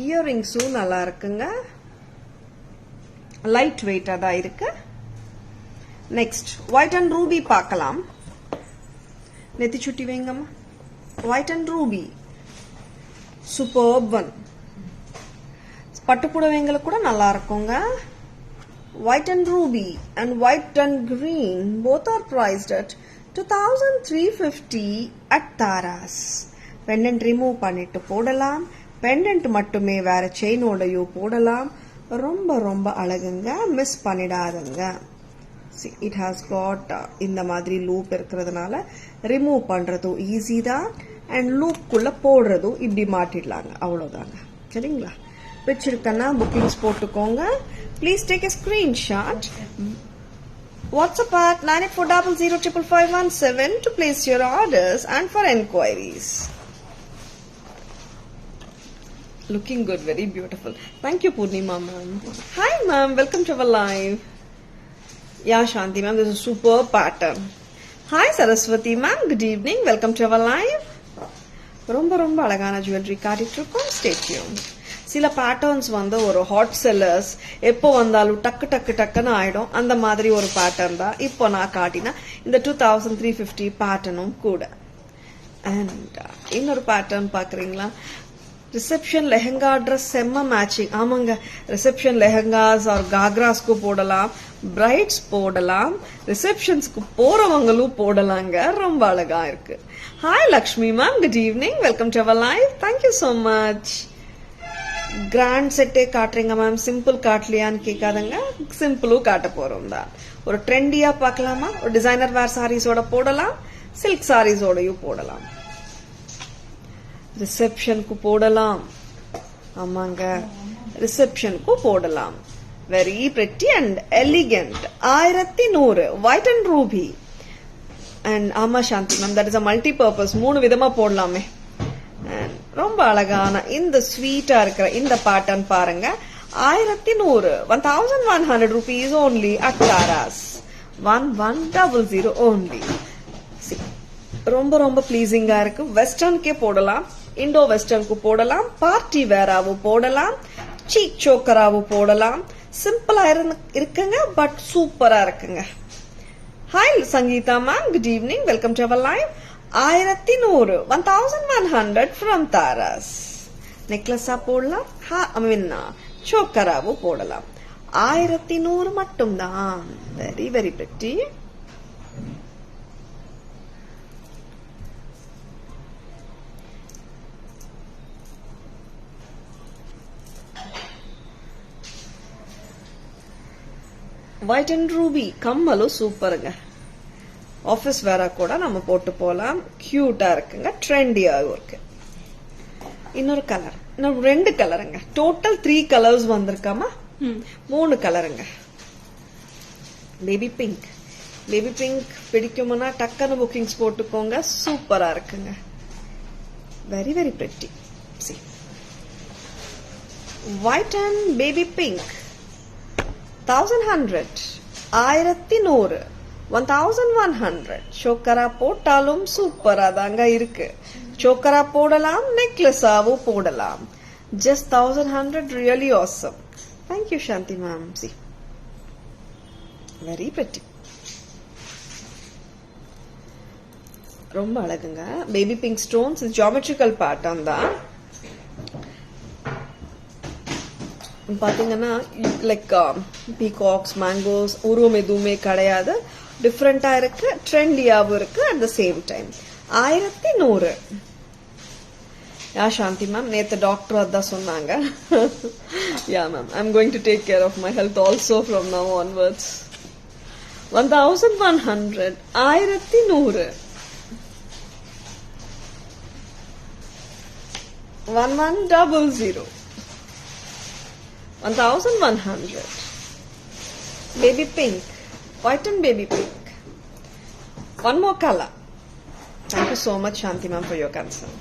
[SPEAKER 1] இயரிங்ஸும் நல்லா இருக்குங்க, லைட் வெயிட்டா தான் இருக்கு. நெக்ஸ்ட் ஒயிட் அண்ட் ரூபி பார்க்கலாம். நெத்தி சுட்டி வைங்கம்மா. White and ruby superb one. பட்டுப்புடவைங்களுக்கு கூட நல்லா இருக்குங்க. White and ruby and white and green both are priced at 2350 at Taras. Pendant remove பண்ணிட்டு போடலாம், பெண்டன்ட் மட்டுமே வேற செயினோடையோ போடலாம். ரொம்ப ரொம்ப அழகுங்க, மிஸ் பண்ணிடாதுங்க. இட் ஹாஸ் காட் இந்த மாதிரி லூப் இருக்கிறதுனால ரிமூவ் பண்றதும் ஈஸி தான், அண்ட் லூப்புக்குள்ள போடுறதும் இப்படி மாட்டிடலாங்க, அவ்வளவுதாங்க. சரிங்களா? பிடிச்சிருக்கன்னா புக்கிங்ஸ் போட்டுக்கோங்க. Please take a screenshot. WhatsApp at 9840055117 to place your orders and for enquiries. Looking good, very beautiful. Thank you, Purnima ma'am. Hi ma'am, welcome to our live. Yeah, Shanti ma'am, this is a superb pattern. Hi Saraswati ma'am, good evening, welcome to our live. ரொம்ப ரொம்ப அழகான jewellery காட்டிட்டு இருக்கோம். Stay tuned. சில patterns ஒரு hot sellers எப்போ வந்தாலும் டக்கு டக்கு டக்குன்னு ஆயிடும். அந்த மாதிரி ஒரு பேட்டர்ன் தான் இப்போ நான் காட்டினா இந்த 2350 பேட்டர்னும் கூட. அண்ட் இன்னொரு பேட்டர்ன் பாக்குறீங்களா? ரிசப்ஷன் லெஹங்கா ட்ரெஸ் செம்ம மேட்சிங். ஆமாங்க, ரிசப்ஷன் லெஹங்காஸ் ஆர் காக்ராஸ்க்கு போடலாம், பிரைட்ஸ் போடலாம், ரிசப்ஷன்ஸ்க்கு போறவங்களும் போடலாங்க. ரொம்ப அழகா இருக்கு. Hi Lakshmi ma'am, good evening, welcome to our live. Thank you so much. Grand செட்டே காட்டுறீங்க மேம், சிம்பிள் காட்டலையான்னு கேட்காதங்க, சிம்பிளும் காட்ட போறோம் தான். ஒரு ட்ரெண்டியா பார்க்கலாமா? ஒரு டிசைனர் வேர் சாரீஸோட போடலாம், சில்க் சாரீஸோடயும் போடலாம், ரிசப்ஷனுக்கு போடலாம். ஆமாங்க, ரிசப்ஷனுக்கு போடலாம். Very pretty and elegant. 1100 white and ruby. And ஆமா Shanthi ma'am, that is a multi purpose, 3 விதமா போடலாமே. ரொம்ப அழகான இந்த ஸ்வீட்டா இருக்கிற இந்த பேட்டர்ன் பாருங்க. 1100 1100 rupees only at Tara's. 1100 only. ரொம்ப ரொம்ப பிளீசிங்கா இருக்கு. வெஸ்டர்னுக்கே போடலாம், இண்டோ வெஸ்டர்னுக்கு போடலாம், பார்ட்டி வேராவும் போடலாம், சீக் சோக்கராவும் போடலாம். சிம்பிளா இருக்குங்க, பட் சூப்பரா இருக்குங்க. Hi Sangeetha ma'am, good evening, welcome to our live. 1100 1100 from Tara's. நெக்லஸா போடலாம், சோக்கராவும் போடலாம். 1100 மட்டும்தான். Very very pretty. White and ruby கம்மலும் சூப்பருங்க. ஆபீஸ் வேற கூட நம்ம போட்டு போலாம். கியூட்டா இருக்குங்க, ட்ரெண்டியாவும் இருக்கு. இன்னொரு கலர், இன்னொரு 2 கலருங்க. டோட்டல் 3 கலர்ஸ் வந்திருக்காமா, 3 கலருங்க. Baby pink. பேபி பிங்க் பிடிக்கும்னா டக்குன்னு புக்கிங்ஸ் போட்டுக்கோங்க, சூப்பரா இருக்குங்க. Very very pretty. White and baby pink 1100 1100 1100. சோக்கரா போட்டாலும் சூப்பரா தாங்க இருக்கு. சோக்கரா போடலாம், நெக்லஸாவும் போடலாம். Just 1100, really awesome. Thank you Shanthi ma'am. See very pretty, ரொம்ப அழகுங்க. Baby pink stones, geometrical pattern தான். பாத்தீங்கன்னா லைக் பீகாக்ஸ், மேங்கோஸ் உருவம் எதுவுமே கிடையாது. டிஃப்ரெண்டா இருக்கு, ட்ரெண்டியாவும் இருக்கு at the same time. 1100. Yeah Shanthi ma'am, நேத்து டாக்டர் அதான் சொன்னாங்க. Yeah ma'am, I am going to take care of my health also from now onwards. 1100 1100 1100 1100. Baby pink, white and baby pink. One more color. Thank you so much Shanti ma'am for your concern.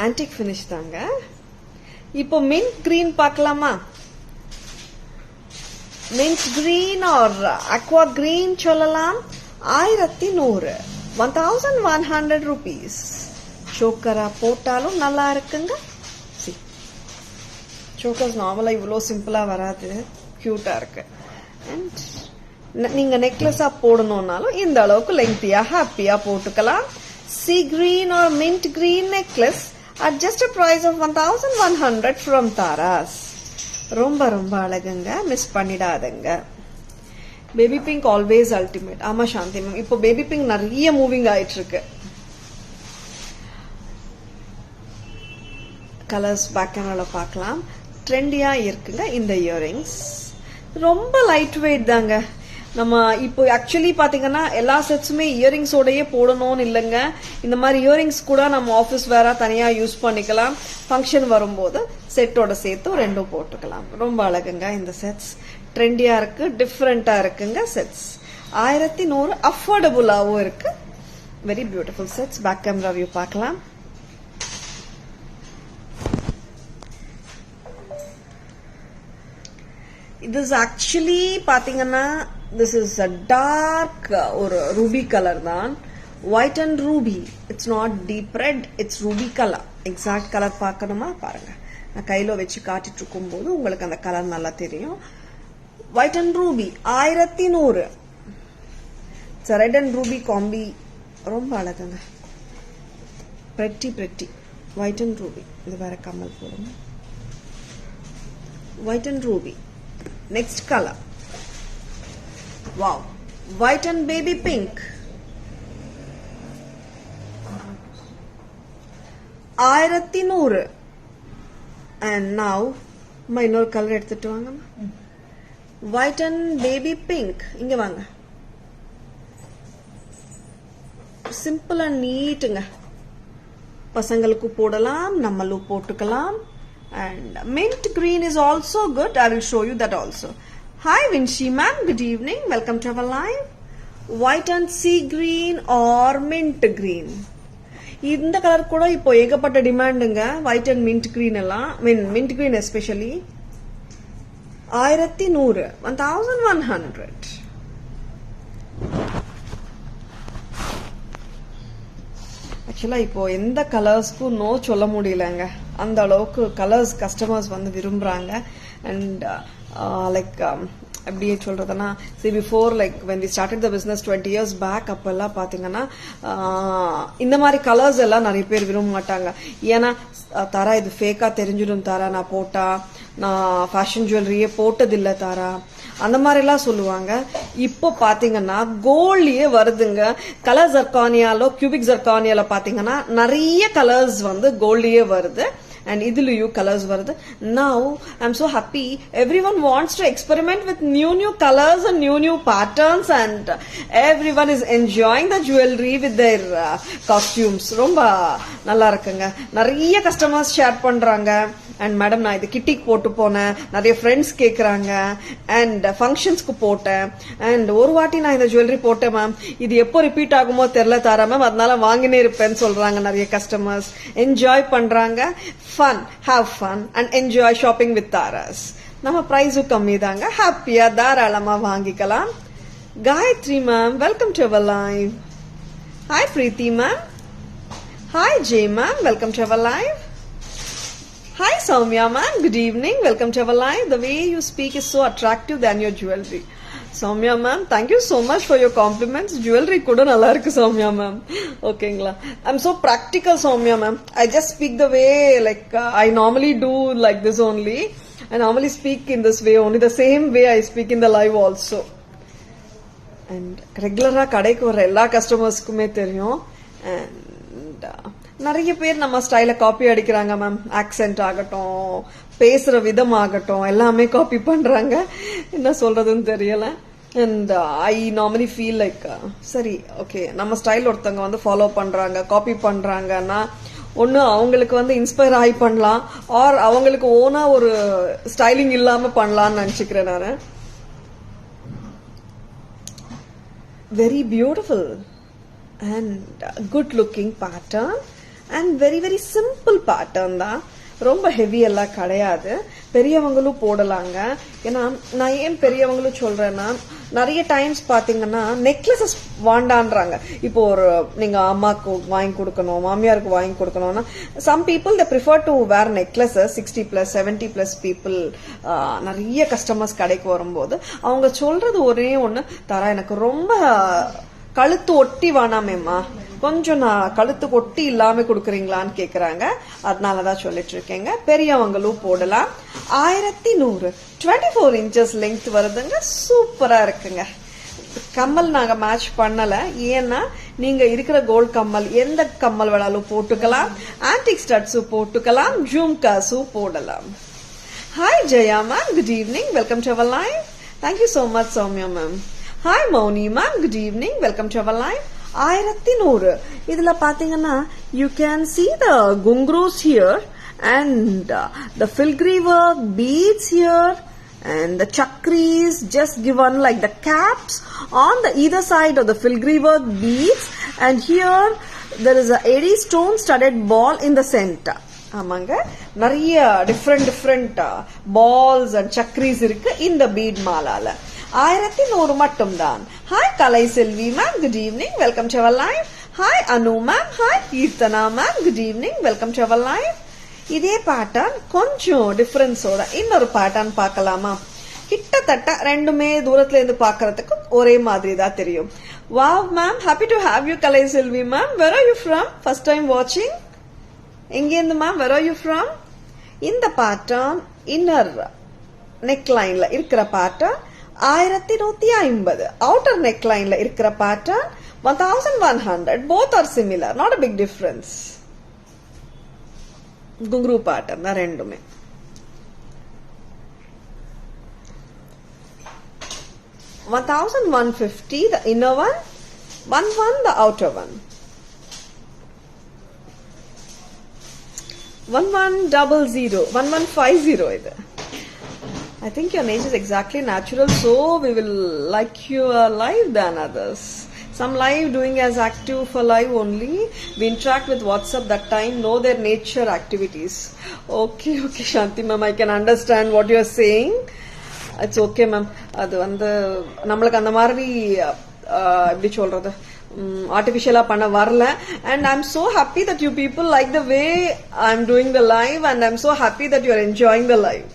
[SPEAKER 1] Antique finish தாங்க. இப்போ mint green பார்க்கலாமா? mint green or aqua green சொல்லலாம். 1100 1100 rupees. சோக்கரா போட்டாலும் நல்லா இருக்குங்க. Chokers நார்மலா இவ்வளோ சிம்பிளா வராது, கியூட்டா இருக்கு. அண்ட் நீங்க நெக்லஸா போடணும்னாலும் இந்த அளவுக்கு லெங்க்தியா ஹாப்பியா போட்டுக்கலாம். See green or mint green necklace at just a price of 1100 from Taras. ரொம்ப ரொம்ப அழகுங்க, மிஸ் பண்ணிடாதங்க. Baby pink always ultimate. ஆமா சாந்தி மேம், இப்போ பேபி பிங்க் நிறைய மூவிங் ஆயிட்டு இருக்கு. கலர்ஸ் பேக் கேமரால பார்க்கலாம். ட்ரெண்டியா இருக்குங்க இந்த இயரிங்ஸ். ரொம்ப லைட் வெயிட் தாங்க. நம்ம இப்போ ஆக்சுவலி பாத்தீங்கன்னா எல்லா செட்ஸுமே இயரிங்ஸோடயே போடணும்னு இல்லைங்க. இந்த மாதிரி இயரிங்ஸ் கூட நம்ம ஆஃபீஸ் வேற தனியா யூஸ் பண்ணிக்கலாம். ஃபங்க்ஷன் வரும்போது செட்டோட சேர்த்து 2 போட்டுக்கலாம். ரொம்ப அழகுங்க இந்த செட்ஸ். ட்ரெண்டியா இருக்கு, டிஃப்ரெண்டா இருக்குங்க செட்ஸ். 1100 அஃபோர்டபுளாவும் இருக்கு. Very beautiful sets. Back camera view பார்க்கலாம். This actually பாத்தீங்கன்னா this is a dark ஒரு ruby color தான். white and ruby. It's not deep red, it's ruby color. exact color பார்க்கணுமா பாருங்க. நான் கையில வச்சு காட்டிட்டு இருக்கும்போது உங்களுக்கு அந்த கலர் நல்லா தெரியும். white and ruby 1100. It's a red and ruby combi. ரொம்ப அழகுங்க. pretty pretty. white and ruby. இது வேற கம்மல் போடுங்க. white and ruby. Next color. Wow. White and baby pink. 1100. And now இன்னொரு கலர் எடுத்துட்டு வாங்க. White and baby pink. இங்க வாங்க. சிம்பிள் அண்ட் நீட்டுங்க. பசங்களுக்கு போடலாம், நம்மளும் போட்டுக்கலாம். And mint green is also good. I will show you that also. Hi Vinci ma'am, good evening. Welcome to our live. White and sea green or mint green. இந்த colour கூட இப்போ ஏகப்பட்ட டிமாண்டுங்க. White and mint green எல்லாம், mint green especially 1100 1100. ஆக்சுவலா இப்போ எந்த கலர்ஸ்க்கும் no சொல்ல முடியலங்க. அந்த அளவுக்கு கலர்ஸ் கஸ்டமர்ஸ் வந்து விரும்புறாங்க. அண்ட் லைக் அப்படியே சொல்றதுன்னா, before like when we started the business 20 years back, அப்பெல்லாம் பாத்தீங்கன்னா இந்த மாதிரி கலர்ஸ் எல்லாம் நிறைய பேர் விரும்ப மாட்டாங்க. ஏன்னா தாரா இது ஃபேக்கா தெரிஞ்சிடும் தாரா, நான் போட்டா நான் ஃபேஷன் ஜுவல்லரியே போட்டதில்லை தாரா, அந்த மாதிரி எல்லாம் சொல்லுவாங்க. இப்போ பாத்தீங்கன்னா கோல்ட்லயே வருதுங்க. கலர் ஜர்கானியாலோ கியூபிக் ஜர்கானியால பாத்தீங்கன்னா நிறைய கலர்ஸ் வந்து கோல்ட்லயே வருது. And idhuluyu colors varudhu. Now I'm so happy everyone wants to experiment with new colors and new patterns, and everyone is enjoying the jewelry with their costumes. Romba nalla irukanga. Nariya customers share பண்றாங்க. And madam நான் இது கிட்டிக்கு போட்டு போனேன், நிறைய friends கேக்குறாங்க, and ஃபங்க்ஷன்ஸ்க்கு போட்டேன், and ஒரு வாட்டி நான் இந்த ஜுவல்லரி போட்டேன் மேம், இது எப்போ ரிப்பீட் ஆகுமோ தெரியல தாரா மேம், அதனால வாங்கினே இருப்பேன்னு சொல்றாங்க நிறைய கஸ்டமர்ஸ். என்ஜாய் பண்றாங்க. Fun, have fun and enjoy shopping with Taras. நம்ம பிரைஸும் கம்மி தாங்க, ஹாப்பியா தாராளமா வாங்கிக்கலாம். Gayathri ma'am, welcome to our live. Hi Preethi ma'am. Hi Jai ma'am, welcome to our live. Hi Soumya ma'am, good evening. Welcome to our live. The way you speak is so attractive than your jewelry. Soumya ma'am, thank you so much for your compliments. Jewelry kuda nalla irukku Soumya ma'am. Okayங்களா. I'm so practical Soumya ma'am. I just speak the way like I normally do, like this only. I normally speak in this way only, the same way I speak in the live also. And regular கடைக்கு வர எல்லா கஸ்டமர்ஸ்க்குமே தெரியும். And நிறைய பேர் நம்ம ஸ்டைல copy அடிக்கிறாங்க ma'am. Accent ஆகட்டும், பேசுற விதம் ஆகட்டும், எல்லாமே காப்பி பண்றாங்க. என்ன சொல்றதுன்னு தெரியல. And I normally feel like சரி ஓகே, நம்ம ஸ்டைல் ஒருத்தவங்க வந்து ஃபாலோ பண்றாங்க, காப்பி பண்றாங்கன்னா ஒன்னு அவங்களுக்கு வந்து இன்ஸ்பயர் ஆகி பண்ணலாம், ஆர் அவங்களுக்கு ஓனா ஒரு ஸ்டைலிங் இல்லாம பண்ணலாம்னு நினைச்சுக்கிறேன் நானு. Very beautiful and good looking pattern and very very simple pattern தான். ரொம்ப ஹெவி எல்லாம் கிடையாது. பெரியவங்களும் போடலாங்க. ஏன்னா நான் ஏன் பெரியவங்களும் சொல்றேன்னா, நிறைய டைம்ஸ் பாத்தீங்கன்னா நெக்லஸஸ் வாண்டான்றாங்க. இப்போ ஒரு நீங்க அம்மாக்கு வாங்கி கொடுக்கணும், மாமியாருக்கு வாங்கி கொடுக்கணும்னா some people they prefer to wear necklaces. 60+ 70+ people நிறைய கஸ்டமர்ஸ் கடைக்கு வரும்போது அவங்க சொல்றது ஒரே ஒண்ணு, தாரா எனக்கு ரொம்ப கழுத்து ஒட்டி வேணாமேம்மா, கொஞ்சம் நான் கழுத்துக்கு ஒட்டி இல்லாம கொடுக்குறீங்களான்னு கேக்குறாங்க. அதனாலதான் சொல்லிட்டு இருக்கேங்க. பெரியவங்களும் போடலாம். 1100 24 inches லெங்த் வருதுங்க. சூப்பரா இருக்குங்க. கம்மல் நாங்க மேட்ச் பண்ணல, ஏன்னா நீங்க இருக்கிற கோல்ட் கம்மல் எந்த கம்மல் வேணாலும் போட்டுக்கலாம், ஆன்டிக் ஸ்டட்ஸ் போட்டுக்கலாம், ஜூம்காஸும் போடலாம். Hi Jaya ma'am, good evening. Welcome to our live. Thank you so much Soumya ma'am. Hi Mauni ma'am, good evening. Welcome to our live. 1100. இதுல பாத்தீங்கன்னா you can see the gungroos here and the filigree work beads here and the chakris just given like the caps on the either side of the filigree work beads, and here there is a 80 stone studded ball in the center. ஆமாங்க, நிறைய different balls and chakris இருக்கு இந்த bead மாலால. 1100 மட்டும்தான். Hi Kalai Selvi ma'am, good evening. Welcome to our live. Hi Anu ma'am. Hi Keerthana ma'am, good evening. Welcome to our live. இதே pattern கொஞ்சம் டிஃபரன்ஸோட இன்னொரு பேட்டர்ன் பார்க்கலாமா? கிட்டத்தட்ட ரெண்டுமே தூரத்துல இருந்து பாக்குறதுக்கு ஒரே மாதிரி தான் தெரியும். Wow ma'am, happy to have you Kalai Selvi ma'am. Where are you from? First time வாட்சிங். எங்கேருந்து ma'am? Where are you from? இந்த பேட்டர்ன் இன்னர் நெக் லைன்ல இருக்கிற பேட்டர்ன் 1150. அவுட்டர் நெக் லைன்ல இருக்கிற pattern 1100. both are similar, not a big difference. Ghungroo pattern தான் ரெண்டுமே. 1150 the inner one, 11 the outer one. 1100, 1150 idu. I think your nature is exactly natural, so we will like you live than others. Some live doing as active for live only. We interact with WhatsApp that time, know their nature activities. Okay, Shanti ma'am, I can understand what you are saying. It's okay ma'am. அது வந்து நம்மளுக்கு அந்த மாதிரி எப்படி சொல்றது artificial பண்ண வரல. And I'm so happy that you people like the way I'm doing the live, and I'm so happy that you are enjoying the live.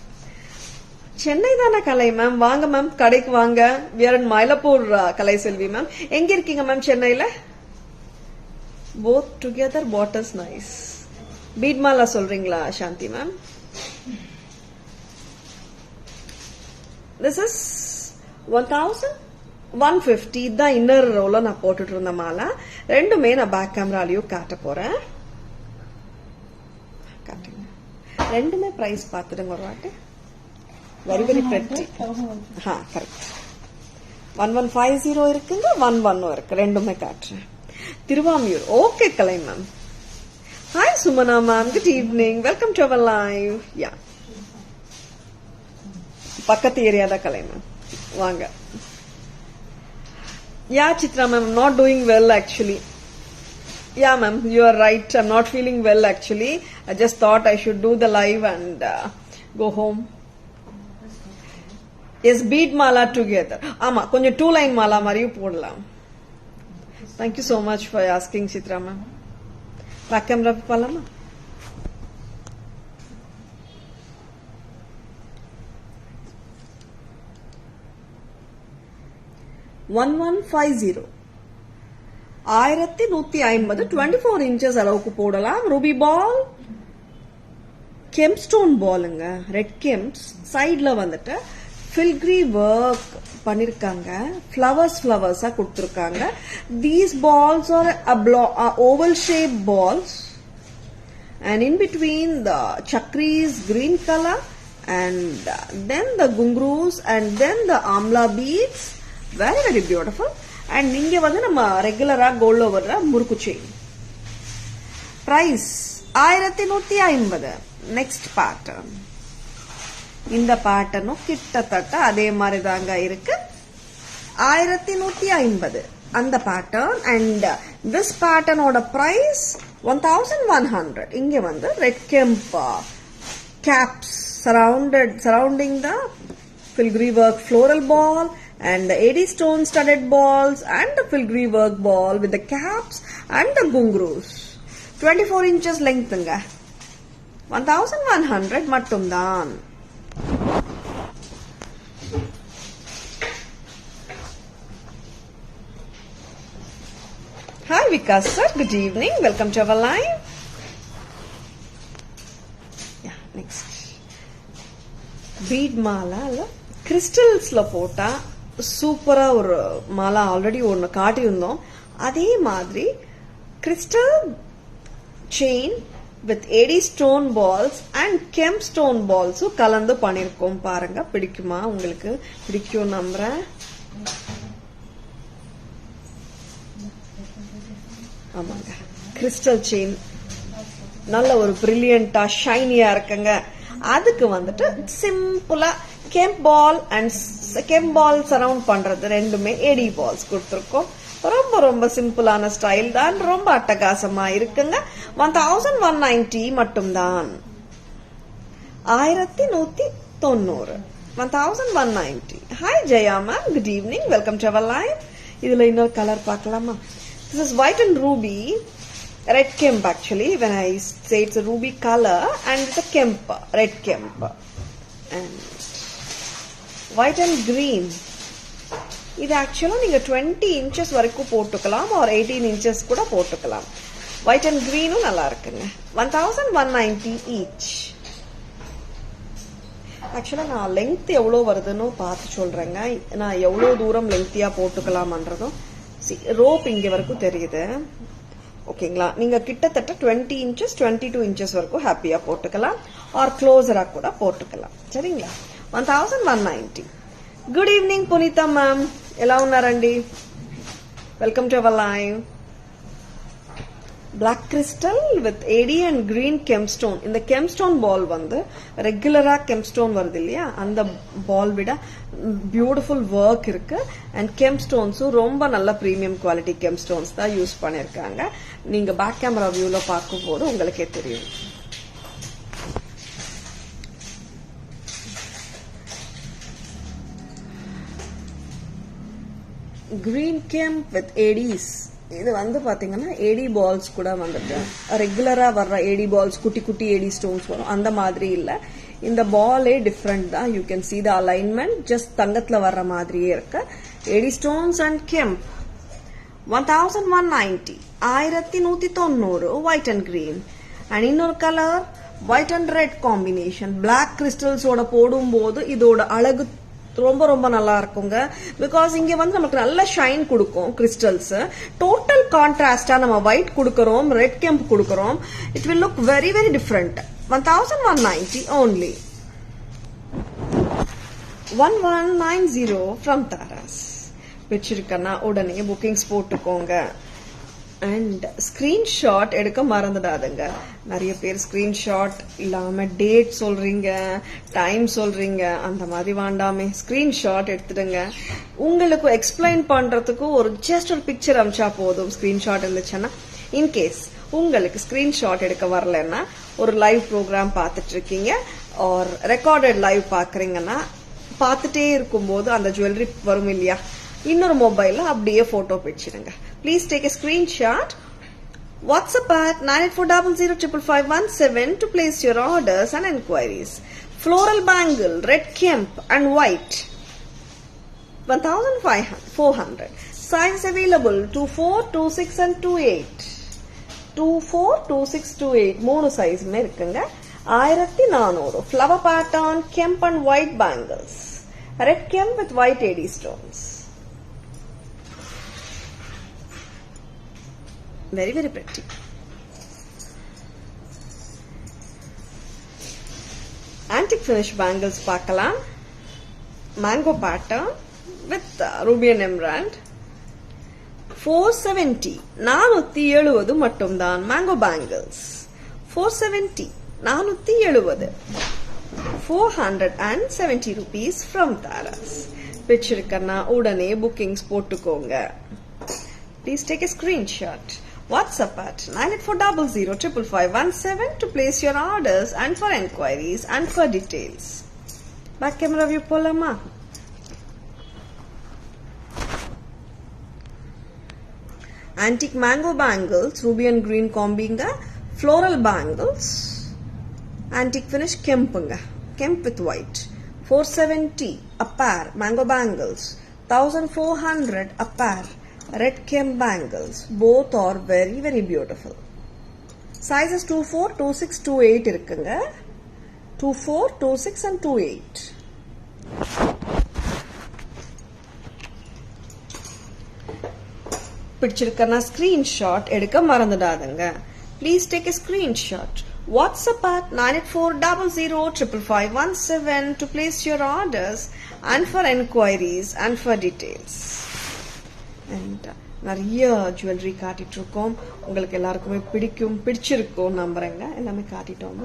[SPEAKER 1] Chennai தானே கலை மேம், வாங்க மேம் கடைக்கு வாங்க. we are in Mylapore Kalai Selvi ma'am. எங்க இருக்கீங்க ma'am சென்னையில? both together what is nice. பீட்மாலா சொல்றீங்களா சாந்தி ma'am? this is 1150 தான் inner ரோல நான் போட்டுட்டு இருந்த மாலை. ரெண்டுமே நான் பேக் கேமராலயும் காட்ட போறேன். காட்டுங்க. ரெண்டுமே பிரைஸ் பார்த்துடுங்க ஒரு வாட்டி. very very pretty. correct. 1150 இருக்குங்க, 11 இருக்கு. ரெண்டுமே காட்டுறேன். Thiruvanmiyur. Okay Kalai ma'am. Hi Sumana ma'am, good evening, welcome to our live. Yeah, பக்கத்து ஏரியா தான் கலை மேம், வாங்க. Yeah Chitra ma'am, not doing well actually. Yeah ma'am, you are right, I'm not feeling well actually. I just thought I should do the live and go home. Yes, bead mala together. ஆமா, கொஞ்சம் 2 line mala மாதிரியும் போடலாம். Thank you so much for asking Chitra ma'am. Back camera போலாமா? $1150. 1150 24 inches அளவுக்கு போடலாம். Ruby பால், gemstone பாலுங்க, red கெம்ஸ். சைட்ல வந்துட்டு filigree work பண்ணிருக்காங்க. ஃப்ளவர்ஸா கொடுத்திருக்காங்க. These balls are oval shaped balls, and in between the chakris green color, and then the gungroos, and then the amla beads. Very very beautiful. And இங்க வந்து நம்ம ரெகுலரா கோல்ட்ல வர்ற முறுக்கு செயின். பிரைஸ் 1150. Next pattern. இந்த பேட்டர்னும் கிட்டத்தட்ட அதே மாதிரி தாங்க இருக்கு. 1150 அந்த பேட்டர்ன். அண்ட் திஸ் பேட்டர்னோட பிரைஸ் 1100. இங்க வந்து red kemp caps surrounding the filigree work floral ball, and the 80 stone studded balls, and the filigree work ball with the caps and the gungroos. 24 inches length nga. 1100 mattum dhaan. Hi Vikas sir, good evening, welcome to our live. Yeah, next. Bead mala crystals la pota சூப்பரா ஒரு Mala already ஒன்னு காட்டியிருந்தோம். அதே மாதிரி crystal chain with 80 stone balls and kemp stone பால்ஸும் கலந்து பண்ணிருக்கோம். பாருங்க, பிடிக்குமா உங்களுக்கு? பிடிக்கும் நம்புறேன். ஆமாங்க, கிறிஸ்டல் செயின் நல்ல ஒரு பிரில்லியண்டா ஷைனியா இருக்குங்க. அதுக்கு வந்துட்டு சிம்பிளா கெம்ப் பால் அண்ட் கெம்ப் பால் சரவுண்ட் பண்றது ரெண்டுமே 80 பால்ஸ் கொடுத்துருக்கோம். ரொம்ப ரொம்ப சிம்பிளான ஸ்டைல் தான், ரொம்ப அட்டகாசமா இருக்குங்க. 1190 மட்டும்தான். 1190. 1190. Hi Jaya ma'am, good evening, welcome to our live. இதுல இன்னொரு கலர் பார்க்கலாமா? This is white and ruby, red kemp actually. When I say it's a ruby color, and it's a kemp, red kemp, and white and green. இது ஆக்சுவலா நீங்க 20 inches வரைக்கும் போட்டுக்கலாம், or 18 inches கூட போட்டுக்கலாம். ஒயிட் அண்ட் கிரீனும் நல்லா இருக்குங்க. 1190 each. ஆக்சுவலா நான் லெங்த் எவ்வளவு வருதுன்னு பார்த்து சொல்றேங்க. நான் எவ்வளவு தூரம் லெங்த்தியா போட்டுக்கலாம்ன்றதும் ரோப் இங்க வரைக்கும் தெரியுது. ஓகேங்களா? நீங்க கிட்டத்தட்ட 20 inches 22 inches வரைக்கும் ஹாப்பியா போட்டுக்கலாம், ஆர் க்ளோசரா கூட போட்டுக்கலாம். சரிங்களா? 1190. குட் ஈவினிங் புனிதா மேம், ఎలా ఉన్నారండి? Welcome to our live. Black crystal with AD and green gemstone. இந்த gemstone ball வந்து ரெகுலரா gemstone வருது இல்லையா, அந்த பால் விட பியூட்டிஃபுல் ஒர்க் இருக்கு. அண்ட் gemstonesம் ரொம்ப நல்ல பிரீமியம் குவாலிட்டி gemstones தான் யூஸ் பண்ணிருக்காங்க. நீங்க பேக் கேமரா வியூல பார்க்கும்போது உங்களுக்கே தெரியும். Green kemp with ADs. இது வந்து பாத்தீங்கன்னா ஏடி பால்ஸ் கூட வந்துட்டு ரெகுலரா வர்ற ஏடி பால்ஸ், குட்டி குட்டி ஏடி ஸ்டோன்ஸ் வரும், அந்த மாதிரி இல்ல. இந்த பாலே டிஃப்ரெண்ட் தான். You can see the alignment, ஜஸ்ட் தங்கத்துல வர்ற மாதிரியே இருக்கு. AD stones and kemp 1190, 1190 white and green. And இன்னொரு colour white and red combination. Black கிறிஸ்டல்ஸோட போடும்போது இதோட அழகு ரொம்ப ரொம்ப நல்லா இருக்குங்க. பிகாஸ் இங்க வந்து நமக்கு நல்ல ஷைன் கொடுக்கும் கிறிஸ்டல்ஸ். டோட்டல் கான்ட்ராஸ்டா நம்ம ஒயிட் கொடுக்கறோம், ரெட் கெம்ப் கொடுக்கறோம். It will look very very different. 1190 only. 1190 from Taras. பிடிச்சிருக்கனா உடனே புக்கிங்ஸ் போட்டுக்கோங்க. அண்ட் ஸ்கிரீன்ஷாட் எடுக்க மறந்துடாதுங்க. நிறைய பேர் ஸ்கிரீன்ஷாட் இல்லாம டேட் சொல்றீங்க, டைம் சொல்றீங்க, அந்த மாதிரி வேண்டாமே. ஸ்கிரீன்ஷாட் எடுத்துடுங்க. உங்களுக்கு எக்ஸ்பிளைன் பண்றதுக்கு ஜஸ்ட் ஒரு பிக்சர் அமிச்சா போதும். ஸ்கிரீன்ஷாட் இருந்துச்சுன்னா, இன்கேஸ் உங்களுக்கு ஸ்கிரீன்ஷாட் எடுக்க வரலன்னா, ஒரு லைவ் ப்ரோக்ராம் பார்த்துட்டு இருக்கீங்க ஆர் ரெக்கார்டட் லைவ் பாக்குறீங்கன்னா, பார்த்துட்டே இருக்கும்போது அந்த ஜுவல்லரி வரும் இல்லையா, இன்னொரு மொபைல்ல அப்படியே photo பிடிச்சிடுங்க. Please take a screenshot. WhatsApp at 9400055517 to place your orders and enquiries. Floral bangle, red kemp and white, 1400. Size available 24, 26 and 28. 24, 26, 28 மூணு சைஸ்மே இருக்குங்க. 1400. Flower pattern, kemp and white bangles. Red kemp with white AD stones. Very very pretty. Antique finish bangles பார்க்கலாம். Mango pattern with ruby and emerald. 470, 470 மட்டும்தான். Mango bangles 470, 470. 470 rupees from Taras. பிடிச்சிருக்கனா உடனே bookings போட்டுக்கோங்க. Please take a screenshot. WhatsApp at 9400555517 to place your orders and for enquiries and for details. Back camera view polama. Antique mango bangles, ruby and green combinga. Floral bangles, antique finish kempunga, kemp with white. 470 a pair. Mango bangles 1400 a pair. Red kemp bangles, both are very very beautiful. Sizes 24, 26, 28 இருக்குங்க. 24, 26 and 28. பிடிச்சிருக்கனா screenshot எடுக்க மறந்துடாதுங்க. Please take a screenshot. WhatsApp at 9400555517 to place your orders and for enquiries and for details. And நிறைய jewellery காட்டிட்டு இருக்கோம். உங்களுக்கு எல்லாருக்குமே பிடிச்சிருக்கும் நம்புறேங்க. எல்லாமே காட்டிட்டோம்.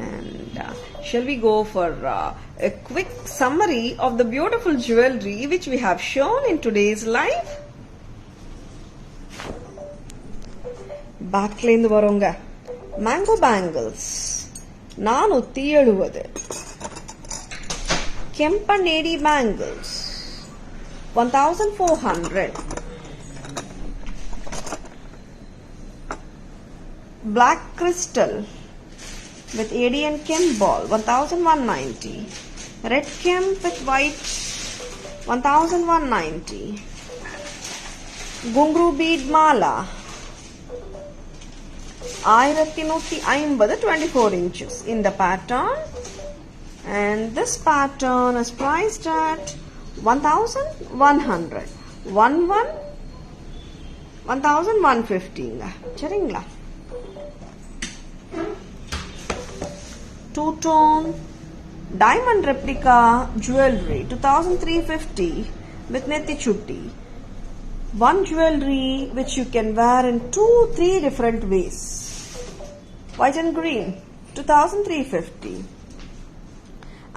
[SPEAKER 1] And shall we go for a quick summary of the beautiful jewelry which we have shown in today's live? Backல இருந்து வரோங்க. Mango bangles 470. Kemp and AD bangles 1400. Black crystal with AD and kemp ball 1190. Red kemp with white 1190. Gungru bead mala 1150, 24 inches in the pattern. And this pattern is priced at 1100. 1150. சரிங்களா? Two-tone diamond replica jewelry 2350. with netti chutti. One jewelry which you can wear in 2-3 different ways. White and green, 2,350.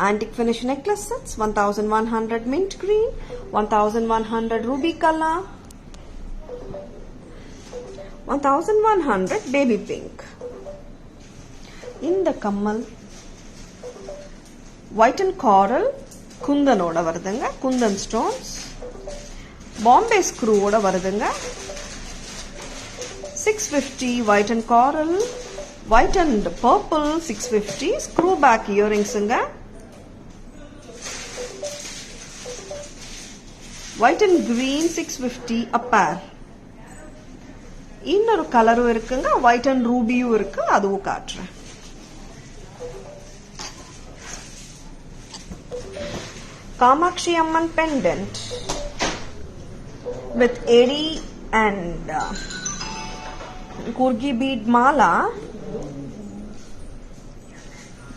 [SPEAKER 1] Antique finish necklace sets, 1,100 mint green, 1,100 ruby color, 1,100 baby pink. In the kammal, white and coral, kundan oda varudanga, kundan stones, Bombay screw oda varudanga, 650 white and coral, white and purple 650, screw back earrings unga, white and green 650 a pair. இன்னொரு கலரும் இருக்குங்க, white and rubyயும் இருக்கு, அதுவும் காட்டுறேன். Kamakshi Amman pendant with Edi and Kurgi bead mala,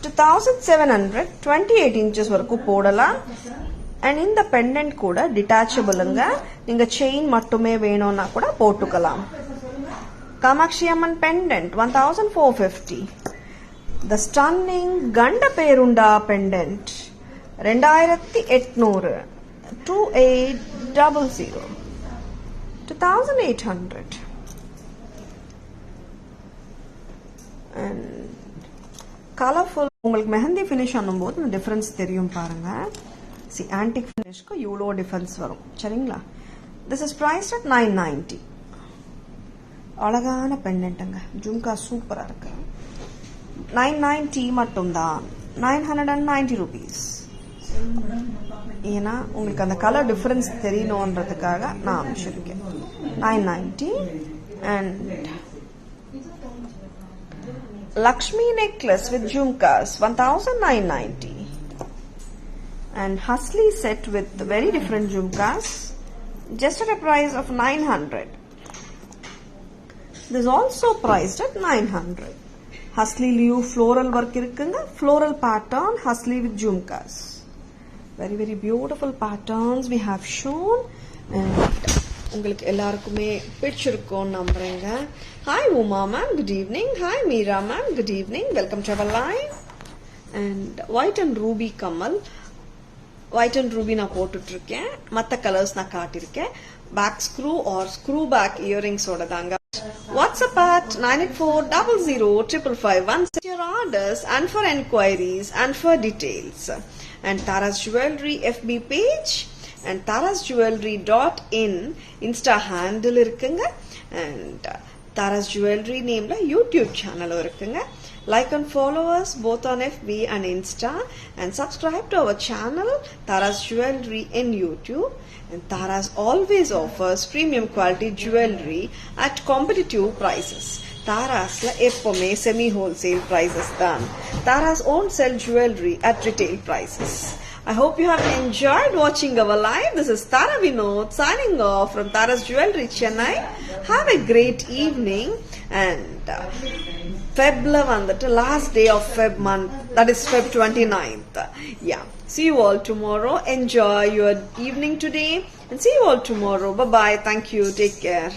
[SPEAKER 1] 2,700, 28 inches varaku podala. And in the pendant kuda detachable anga, ninga chain mattume venona kuda potukalam. Kamakshi Amman pendant, 1,450. The stunning Ganda Perunda pendant, 2,800, 2800, 2,800. And colorful, உங்களுக்கு mehndi finish பண்ணும்போது இந்த difference தெரியும் பாருங்க. See, antique finishக்கு இவ்வளோ difference வரும், சரிங்களா? This is priced at 990. அழகான பெண்டன்ட்டுங்க, ஜும்கா சூப்பரா இருக்கு. 990 மட்டும்தான், 990 rupees. ஏன்னா உங்களுக்கு அந்த கலர் டிஃபரன்ஸ் தெரியணுன்றதுக்காக நான் அமைச்சிருக்கேன். 990. And Lakshmi necklace with jhumkas, 1,990. And Hasli set with very different jhumkas, just at a price of 900. This is also priced at 900. Hasli liu floral work irukkunga, floral pattern Hasli with jhumkas. Very very beautiful patterns we have shown, and உங்களுக்கு எல்லாருக்குமே பிடிச்சிருக்கும் நம்புறேங்க. Hi Uma ma'am, good evening. Hi Meera ma'am, good evening. Welcome to our live. And white and ruby kamal, white and ruby நான் போட்டுட்டு இருக்கேன், மத்த colours நான் காட்டியிருக்கேன். Back screw or screw back earrings ஓட தாங்க. WhatsApp at 98400555. Your orders and for enquiries and for details. And Tara's Jewelry FB page and tarasjewelry.in Insta handle இருக்குங்க. And Tara's Jewelry nameல YouTube channel இருக்குங்க. Like and follow us both on FB and Insta, and subscribe to our channel Tara's Jewelry in YouTube. And Tara's always offers premium quality jewelry at competitive prices. Tara's la eppome semi wholesale prices done. Tara's won't sell jewelry at retail prices. I hope you have enjoyed watching our live. This is Tara Vinod signing off from Tara's Jewelry Chennai. Have a great evening. And Febla vandu last day of Feb month, that is Feb 29th. Yeah, see you all tomorrow. Enjoy your evening today and see you all tomorrow. Bye bye. Thank you. Take care.